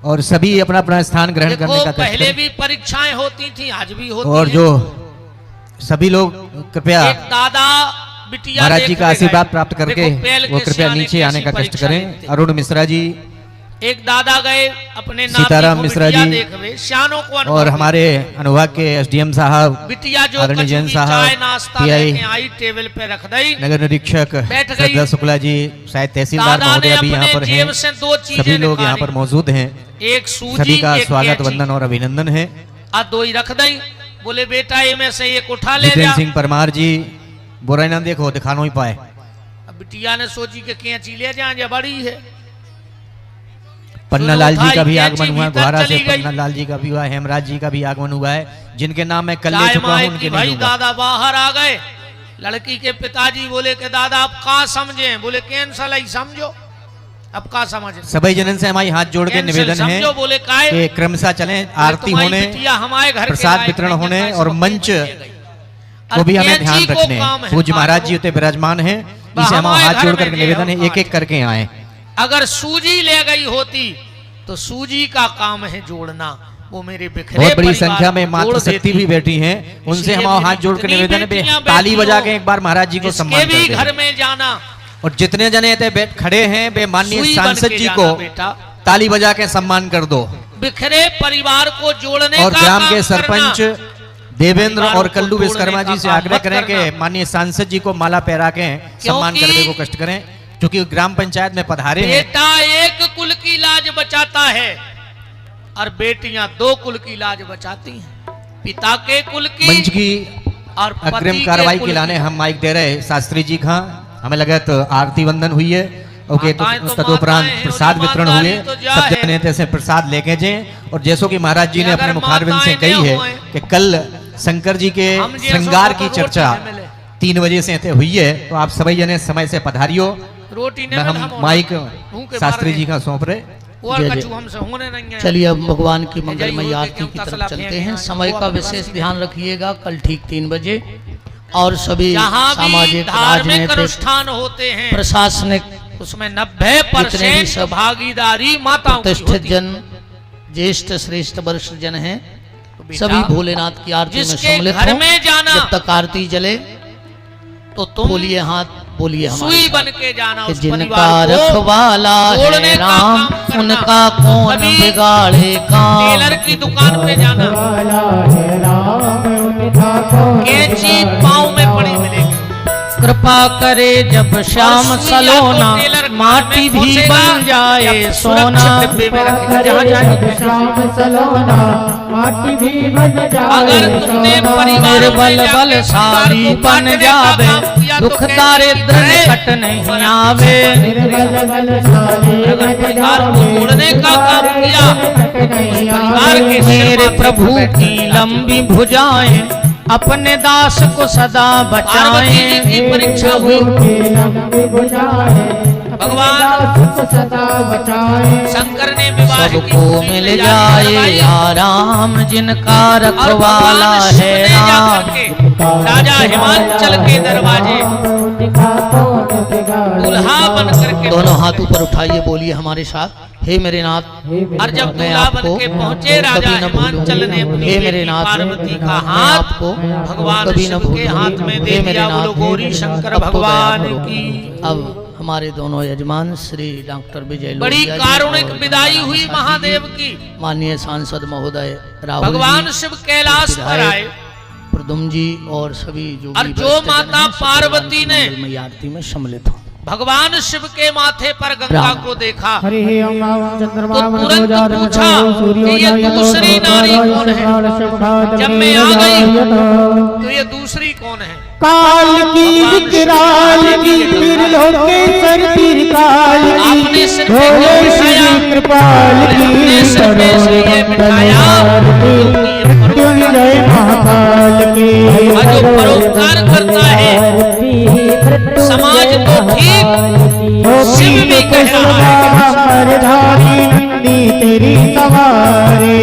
और सभी अपना अपना स्थान ग्रहण देखो करने का कष्ट पहले करें। भी परीक्षाएं होती थी, आज भी होती और हैं। जो सभी लोग कृपया एक दादा बिटिया महाराज जी देखने का आशीर्वाद गए। प्राप्त करके देखो पेल वो के कृपया सियाने नीचे आने कैसी का कष्ट परीक्षा करें। लेते। अरुण मिश्रा जी एक दादा गए अपने नाती सीताराम को मिश्रा बिटिया जी देखवे, सियानों को अनुभव और हुआ। हमारे अनुभाग के एसडीएम साहब, बिटिया जो आदरणीय जैन कचौड़ी साहब, चाय नाश्ता PI लेके आई, टेबल पे रख दई। नगर निरीक्षक बैठ गई। श्रद्धा शुक्ला जी, शायद तहसीलदार दादा ने महोदय भी यहाँ अपने पर जेब हैं। से 2 चीजें सभी लोग यहाँ निकाली। पर मौजूद हैं। एक सूजी, सभी का एक स्वागत, कैंची। वंदन और अभिनंदन है। आ 2 ही रख दई। बोले बेटा ये में से एक उठा ले जितेंद्र जा। सिंह परमार जी, बुराई ना देखो, दिखानो ही पाए। अब बिटिया ने सोची कि कैंची ले जाए, ये बड़ी है। पन्ना लाल जी का भी उठाई, आगमन हुआ है, भीतर द्वारा से चली गई। पन्ना लाल जी का भी हुआ है, हेमराज जी का भी आगमन हुआ है, जिनके नाम मैं कल ले चाय चुका हूँ, माए उनके कि नहीं भाई लूंगा। दादा बाहर आ गए। लड़की के पिताजी बोले कि दादा आप कहाँ समझे? बोले कैंसल ही समझो। अब कहाँ समझे? सभी जनन से हमारी हाथ जोड़ के कैंसिल निवेदन है समझो। बोले काहे? कि क्रमशः चलें, आरती तुम्हारी होने, बिटिया हमारे घर के प्रसाद लायक वितरण नहीं है, होने कैसे और बकरी मंच बन गई? को भी हमें कैंची ध्यान को रखने काम हैं। है, पूज्य महाराज बात जी उते विराजमान हैं, इसे हम हमारे हाथ घर जोड़ में करके ये निवेदन है, होता एक एक करके आए। अगर सूजी ले गई होती तो सूजी का काम है जोड़ना। वो मेरे बिखरे बहुत बड़ी परिवार संख्या में को मातृ जोड़ शक्ति देती। भी बैठी हैं, उनसे इसलिए हम हाथ मेरी जोड़ के जितनी निवेदन है, बेटियां ताली बैठी बजा हो, के एक बार महाराज जी को जिसके सम्मान भी कर घर दें। में जाना, और जितने जने थे बैठ खड़े हैं, वे माननीय सुई बन सांसद के जी जाना को बेटा। ताली बजा के सम्मान कर दो। बिखरे परिवार को जोड़ने और का ग्राम काम के सरपंच करना। देवेंद्र परिवारों और को कल्लू जोड़ने विश्वकर्मा का जी से काम आग्रह मत करें कि करना। माननीय सांसद जी को माला पहरा के सम्मान क्योंकि करने को कष्ट करें, क्योंकि ग्राम पंचायत में पधारे हैं। बेटा एक कुल की लाज बचाता है और बेटियां 2 कुल की लाज बचाती हैं। पिता के कुल की मंच की और पति अग्रिम के कार्रवाई कुल के लाने की। हम माइक दे रहे हैं शास्त्री जी का। हमें लगा तो आरती वंदन हुई है, ओके, तो माताएं तो तदुपरांत माताएं हैं, प्रसाद उनकी वितरण हुए, मातारी तो जा सब है। जने तैसे प्रसाद लेके जाएं। और जैसो कि महाराज जी ने अगर अपने मुखारविंद से माताएं कही न है होएं, कि कल शंकर जी के हम जैसों श्रृंगार को की तो रोटी चर्चा न मिले। 3 बजे से ते हुई है, तो आप सभी जने समय से पधारियो। रोटी ने मैं हम माइक शास्त्री जी का सौंप रहे। और जय कछु जय। हमसे होने नहीं है। चलिए अब भगवान की मंगलमय जय हो, आरती की जय तरफ हो, चलते जय हैं। हो, समय का विशेष ध्यान रखिएगा, कल ठीक 3 बजे और सभी जहाँ भी सामाजिक धार्मिक राजनीतिक अनुष्ठान होते हैं प्रशासनिक उसमें जितने भी 90% सब भागीदारी माताओं की प्रतिष्ठित होती है। जन, ज्येष्ठ श्रेष्ठ वरिष्ठ जन हैं, बेटा, सभी भोलेनाथ की आरती में जिसके सम्मिलित घर हों। में जाना जब तक आरती जले तो तुम बोलिए हाथ, बोलिए हमारे सुई साथ। बन के जाना कि उस जिनका परिवार को रखवाला जोड़ने है का राम, काम करना। उनका कौन कभी बिगाड़े काम। टेलर की दुकान पे जाना कैंची पाँव में पड़ी मिलेगी। कृपा करे जब श्याम और सुई सलोना, आपको टेलर माटी में भी पहुंचेगा, बन जाए जब सोना। सुरक्षित डिब्बे में रखेगा, जहाँ जाएगा। अगर तुमने परिवार में बल जाके बलशाली परिवार को बन बांटने का जावे, काम किया तो दुख कैसे दारिद्र करे? कट नहीं आवे। अगर परिवार को जोड़ने का काम किया परिवार के सिर मेरे माथे प्रभु पर बैठा की है। लंबी भुजाएं अपने दास को सदा पार्वती जी की बचाएं। परीक्षा हुई। भगवान शंकर ने विवाह की सबको खुशी मिल में जाए करवाई। आराम, जिनका और रखवाला भगवान है शिव ने जाकर राम। के राजा हिमांचल के दरवाजे दूल्हा बन करके दोनों हाथ ऊपर उठाइए, बोलिए हमारे साथ, हे मेरे नाथ। और जब मैं दूल्हा बन आपको के पहुंचे राजा कभी न हिमांचल ने भूलूं। अपनी हे बेटी मेरे नाथ, पार्वती का मैं हाथ आपको भगवान कभी न शिव के भूलूं। हाथ में दे हे मेरे दिया। नाथ, बोलो गौरी शंकर अब तो दया भगवान करो। की। अब हमारे दोनों यजमान श्री डॉक्टर विजय बड़ी लोहिया जी कारुणिक और विदाई हुई साथी महादेव जी, की। माननीय सांसद महोदय राहुल भगवान जी, शिव कैलाश पर विधायक आए प्रदुम जी और सभी जो और भी जो वरिष्ठ जन माता हैं, सब पार्वती भगवान की ने मंगलमयी आरती में सम्मिलित हो। भगवान शिव के माथे पर गंगा राम। को देखा हरि ओम चंद्रमा तो तुरंत पूछा कि ये दूसरी नारी कौन है। जब मैं आ गई तो ये दूसरी कौन है। काल की विकराल की त्रिलोकेश्वर पीर काल की आपने सिर पे भोले क्यों श्री बिठाया? कृपाल अपने की सिर पे इसलिए बिठाया मृत्युंजय महाकाल की और जो परोपकार करता है समाज को ठीक शिव भी कह रहा है। नंदी तेरी सवारी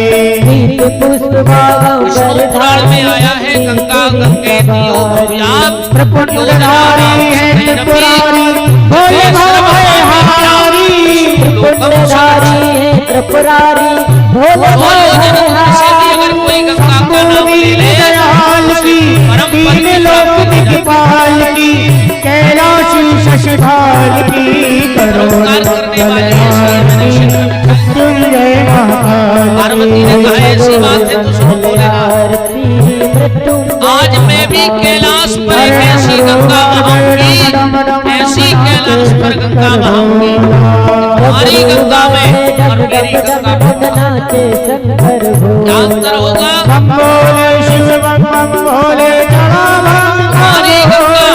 विष्णु पुराण में आया है गंगा गंगे दियो भूयात त्रिपुरारी है त्रिपुरारी भोले भाई हारी त्रिपुरारी भोले से भी अगर कोई गंगा का नाम ले ले दयाल की परम तीन लोक दिक्पाल की कैलाशी शशधाल की परोपकार करने वाली ऐसी मृत्युंजय महाकाल पार्वती ने कहा ऐसी बात है तो सुनो भोलेनाथ। आज मैं भी कैलाश पर एक ऐसी गंगा बहाऊंगी, ऐसी कैलाश पर गंगा बहाऊंगी। हमारी गंगा में और मेरी गंगा में क्या अंतर होगा। बम भोले शिव बम बम भोले चला हमारी गंगा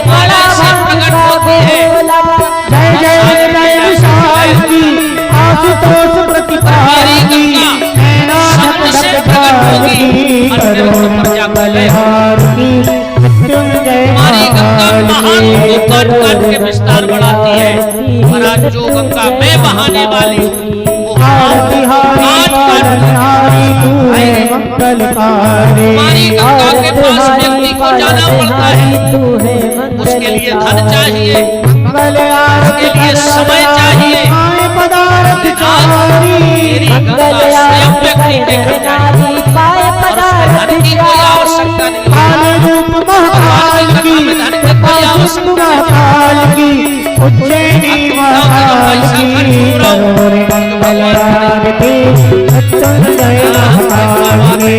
हमारे से प्रकट होती है। जय जय जय विशाल की आशुतोष प्रतिपाल की सबसे प्रकट होगी और फिर उस पर जाकर लय होगी। हमारी गंगा महान को काट काट के विस्तार बढ़ाती है। और आज जो गंगा मैं बहाने वाली वो काट काट हमारी गंगा के पास व्यक्ति को जाना पड़ता है। उसके लिए धन चाहिए, उसके लिए समय चाहिए। मेरी गंगा स्वयं व्यक्ति लेकर जाए और उसमें धन की कोई आवश्यकता नहीं है। भगवान की गंगा में धन की कोई आवश्यकता नहीं है। उज्जैनी महाकाल की मृत्युंजय महाकाल की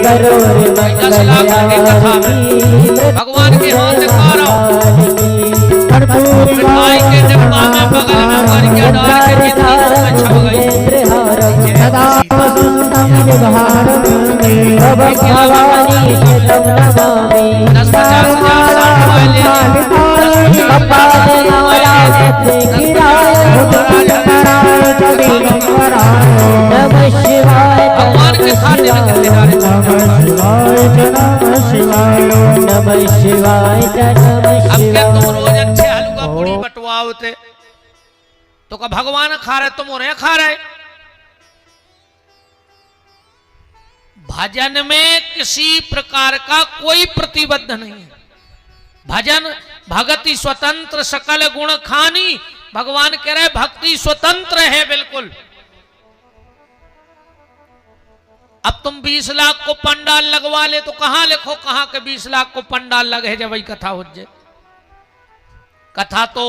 10 लाख की कथा में भगवान के हाथ दिखा रहा हूँ। कर्पूर मिठाई के डिब्बा में बगल में मर के डाल के जिंदगी में छप गई। सदा वसंतम विहारं मे 10-50,000 साल वाले भगवान के खाते लगते जा रहे नमः शिवाय नमः शिवाय नमः अब क्या तुम शिवाय। रोज अच्छे हलवा पूरी बटवाओते तो का भगवान खा रहे तुम उन्हें खा रहे। भजन में किसी प्रकार का कोई प्रतिबद्ध नहीं है। भजन भक्ति स्वतंत्र सकल गुण खानी, भगवान कह रहे भक्ति स्वतंत्र है बिल्कुल। अब तुम 20 लाख को पंडाल लगवा ले तो कहां लिखो कहां के 20 लाख को पंडाल लगे जब वही कथा हो जाए। कथा तो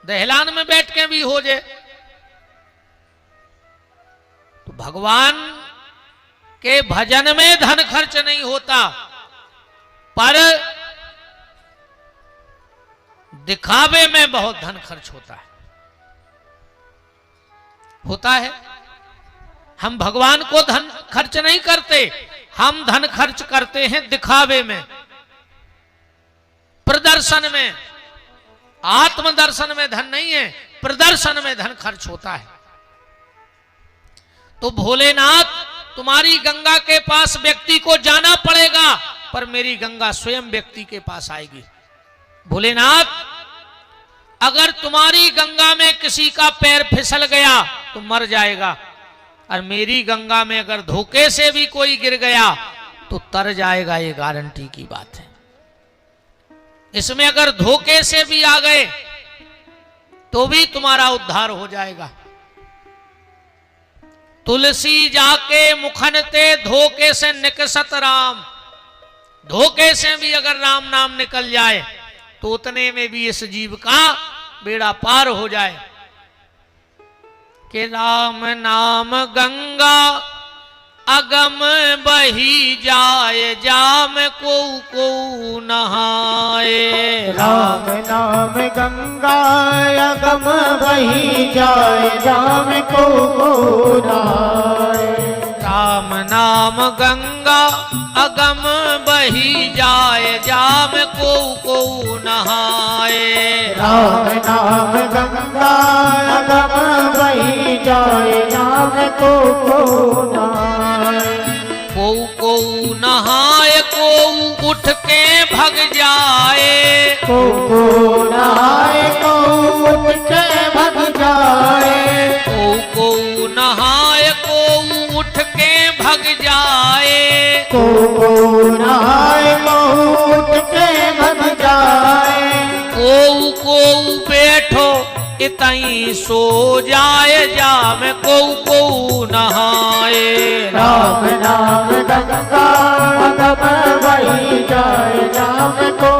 दहलान में बैठ के भी हो जाए। तो भगवान के भजन में धन खर्च नहीं होता, पर दिखावे में बहुत धन खर्च होता है। हम भगवान को धन खर्च नहीं करते, हम धन खर्च करते हैं दिखावे में, प्रदर्शन में। आत्मदर्शन में धन नहीं है, प्रदर्शन में धन खर्च होता है। तो भोलेनाथ तुम्हारी गंगा के पास व्यक्ति को जाना पड़ेगा, पर मेरी गंगा स्वयं व्यक्ति के पास आएगी। भोलेनाथ अगर तुम्हारी गंगा में किसी का पैर फिसल गया तो मर जाएगा, और मेरी गंगा में अगर धोखे से भी कोई गिर गया तो तर जाएगा, ये गारंटी की बात है। इसमें अगर धोखे से भी आ गए तो भी तुम्हारा उद्धार हो जाएगा। तुलसी जाके मुखनते धोखे से निकसत राम, धोखे से भी अगर राम नाम निकल जाए तो उतने में भी इस जीव का बेड़ा पार हो जाए। कि राम नाम गंगा अगम बही जाए, जाम को नहाए। राम नाम गंगा अगम बही जाए, जाम को नहाए। राम नाम गंगा अगम बही जाए, जाम को नहाए। राम नाम गंगा अगम बही जाए, जाम को नहाए। को नहाए को उठ के भग जाए, को नहाए को उठ के भग जाए। को नहाए को उठ के भग जाए। को नहाए को उठ के भग जाए। को बैठो इतई सो जाए, जाम को नहाए। राम नाम गंगा अगम बही जाए, जाम को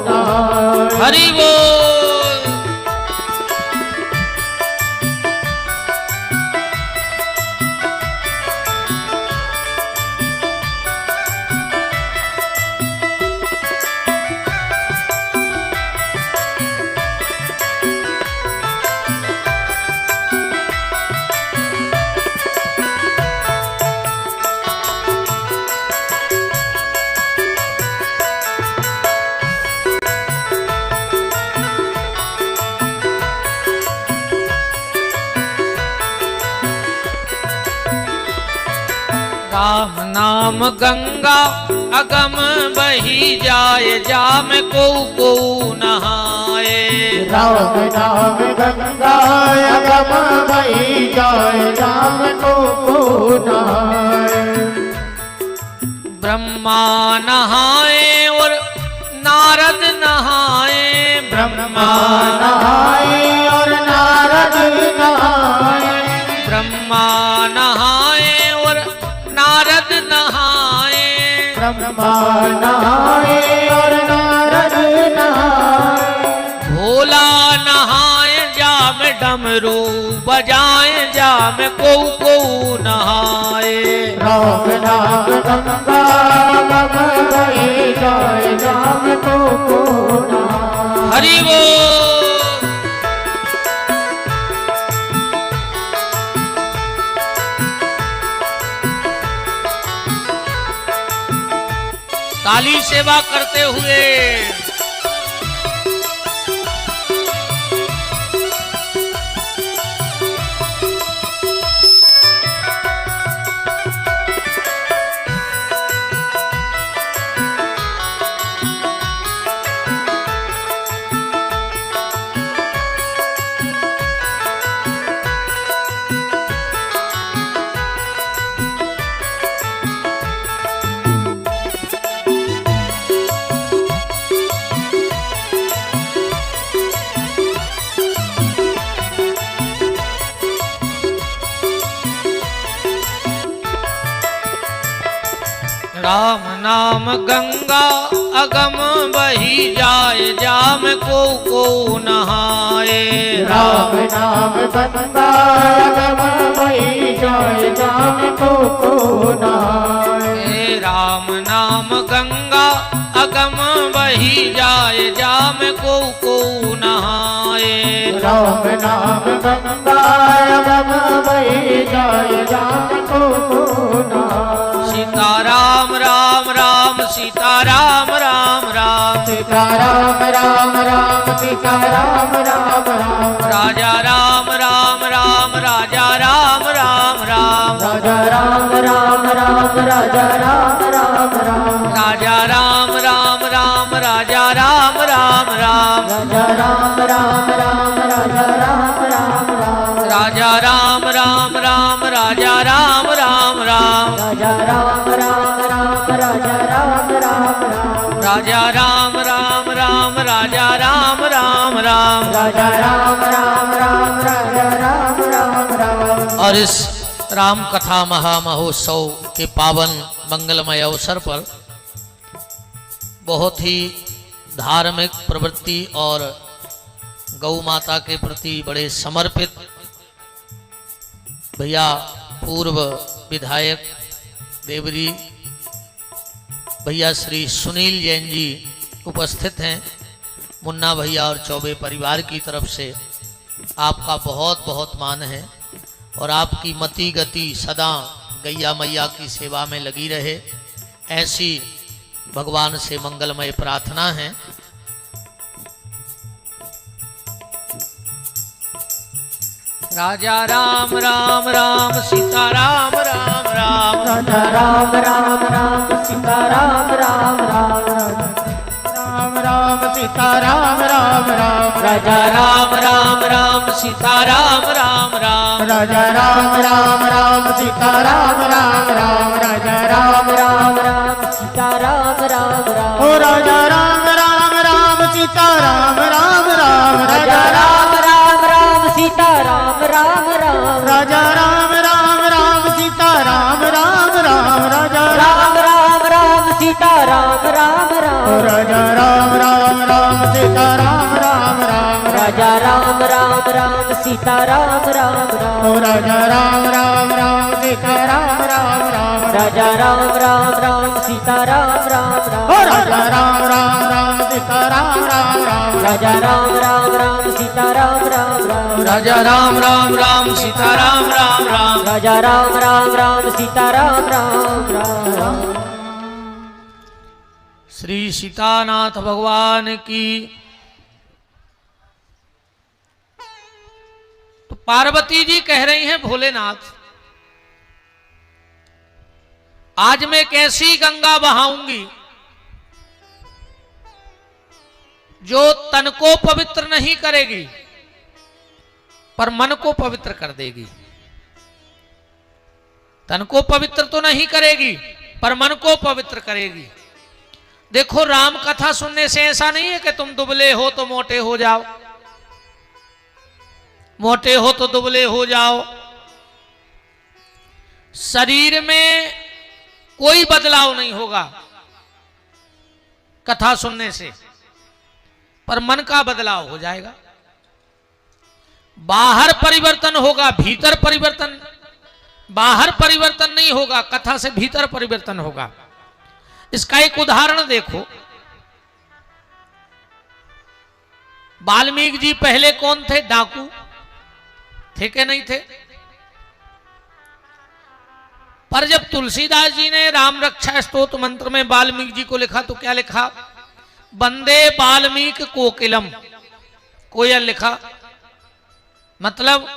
नहाए। हरि बोल। राम नाम गंगा अगम बही जाए, जाम को नहाए। राम नाम गंगा अगम बही जाए, जाम को नहाए। ब्रह्मा नहाए और नारद नहाए। ब्रह्मा नहाए और नारद नहाए। ब्रह्मा नहाए और नारद नहाए। ब्रह्मा नहाए और नारद नहाए। भोला नहाए जाम डमरू बजाए, जाम को नहाए। राम नाम गंगा अगम बही जाए, जाम को नहाए। हरि बोल। काली सेवा करते हुए नाम गंगा अगम बही जाए जाम को नहाए। राम नाम गंगा अगम बही जाए जाम को नहाए। राम नाम गंगा अगम बही जाए जाम को नहाए। राम नाम गंगा अगम बही जाए जाम को नहाए। सीताराम राम राम सीताराम राम राम सीताराम राम राम सीताराम राम राम। राजा राम राम राम राजा राम राम राम राजा राम राम राम राजा राम राम राम। राजा राम राम राम राजा राम राम राम राजा राम राम राम राजा राम राम राम। राजा राम राम राम राजा राम राम राम राजा राम राम राम राजा राम राम राम। राजा राम राम राम राजा राम राम राम। राजा राम राम राम राजा राम राम राम। और इस राम कथा महामहोत्सव के पावन मंगलमय अवसर पर बहुत ही धार्मिक प्रवृत्ति और गौ माता के प्रति बड़े समर्पित भैया पूर्व विधायक देवरी भैया श्री सुनील जैन जी उपस्थित हैं। मुन्ना भैया और चौबे परिवार की तरफ से आपका बहुत बहुत मान है और आपकी मति गति सदा गैया मैया की सेवा में लगी रहे, ऐसी भगवान से मंगलमय प्रार्थना है। राजा राम राम राम सीताराम राम राम। राजा राम राम राम सीताराम राम राम। राम राम सीताराम राम राम। राजा राम राम राम सीताराम राम राम। राजा राम राम राम सीताराम राम राम। राजा राम राम राम सीताराम राम राम। ओ राजा राम राम राम सीताराम राम राम। राजा राम राम राम सीताराम राम राम। राजा राम राम राम सीताराम राम राम। राजा राम राम राम सीताराम राम राम। राजा राम राम राम सीताराम राम राम। राजा राम राम राम सीताराम राम राम। राजा राम राम राम सीताराम राम राम। राजा राम राम राम सीताराम राम राम। राजा राम राम राम सीताराम राम राम। राजा राम राम राम सीताराम राम राम। राजा राम राम राम सीताराम राम राम। राजा राम राम राम सीताराम राम राम। श्री सीतानाथ भगवान की। तो पार्वती जी कह रही हैं भोलेनाथ, आज मैं कैसी गंगा बहाऊंगी जो तन को पवित्र नहीं करेगी पर मन को पवित्र कर देगी। तन को पवित्र तो नहीं करेगी पर मन को पवित्र करेगी। देखो, राम कथा सुनने से ऐसा नहीं है कि तुम दुबले हो तो मोटे हो जाओ, मोटे हो तो दुबले हो जाओ। शरीर में कोई बदलाव नहीं होगा कथा सुनने से, पर मन का बदलाव हो जाएगा। बाहर परिवर्तन होगा, भीतर परिवर्तन, बाहर परिवर्तन नहीं होगा, कथा से भीतर परिवर्तन होगा। इसका एक उदाहरण देखो। वाल्मीकि जी पहले कौन थे? डाकू थे कि नहीं थे? पर जब तुलसीदास जी ने राम रक्षा स्तोत्र मंत्र में वाल्मीकि जी को लिखा तो क्या लिखा? वंदे वाल्मीकि कोकिलम, कोयल लिखा। मतलब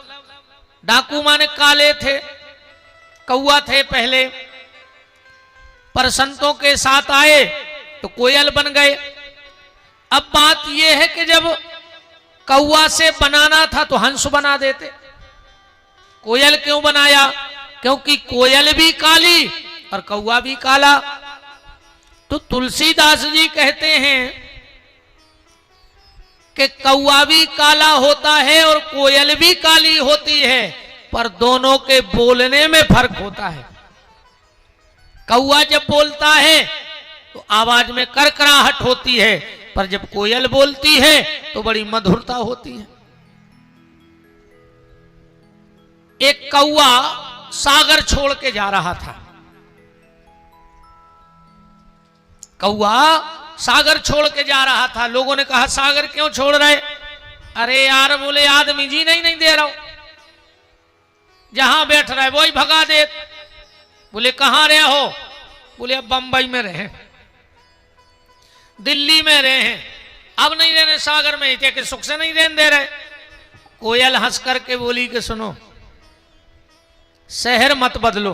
डाकू माने काले थे, कौआ थे पहले, पर संतों के साथ आए तो कोयल बन गए। अब बात यह है कि जब कौआ से बनाना था तो हंस बना देते। कोयल क्यों बनाया? क्योंकि कोयल भी काली और कौआ भी काला। तो तुलसीदास जी कहते हैं कि कौआ भी काला होता है और कोयल भी काली होती है, पर दोनों के बोलने में फर्क होता है। कौआ जब बोलता है तो आवाज में करकराहट होती है, पर जब कोयल बोलती है तो बड़ी मधुरता होती है। एक कौआ सागर छोड़ के जा रहा था। कौआ सागर छोड़ के जा रहा था। लोगों ने कहा सागर क्यों छोड़ रहे? अरे यार, बोले आदमी जी नहीं दे रहा हूं, जहां बैठ रहा है वही भगा दे। बोले कहां रहे हो? बोले अब बंबई में रहे, दिल्ली में रहे हैं, अब नहीं रहने सागर में, थे कि सुख से नहीं रहने दे रहे। कोयल हंस करके बोली कि सुनो, शहर मत बदलो,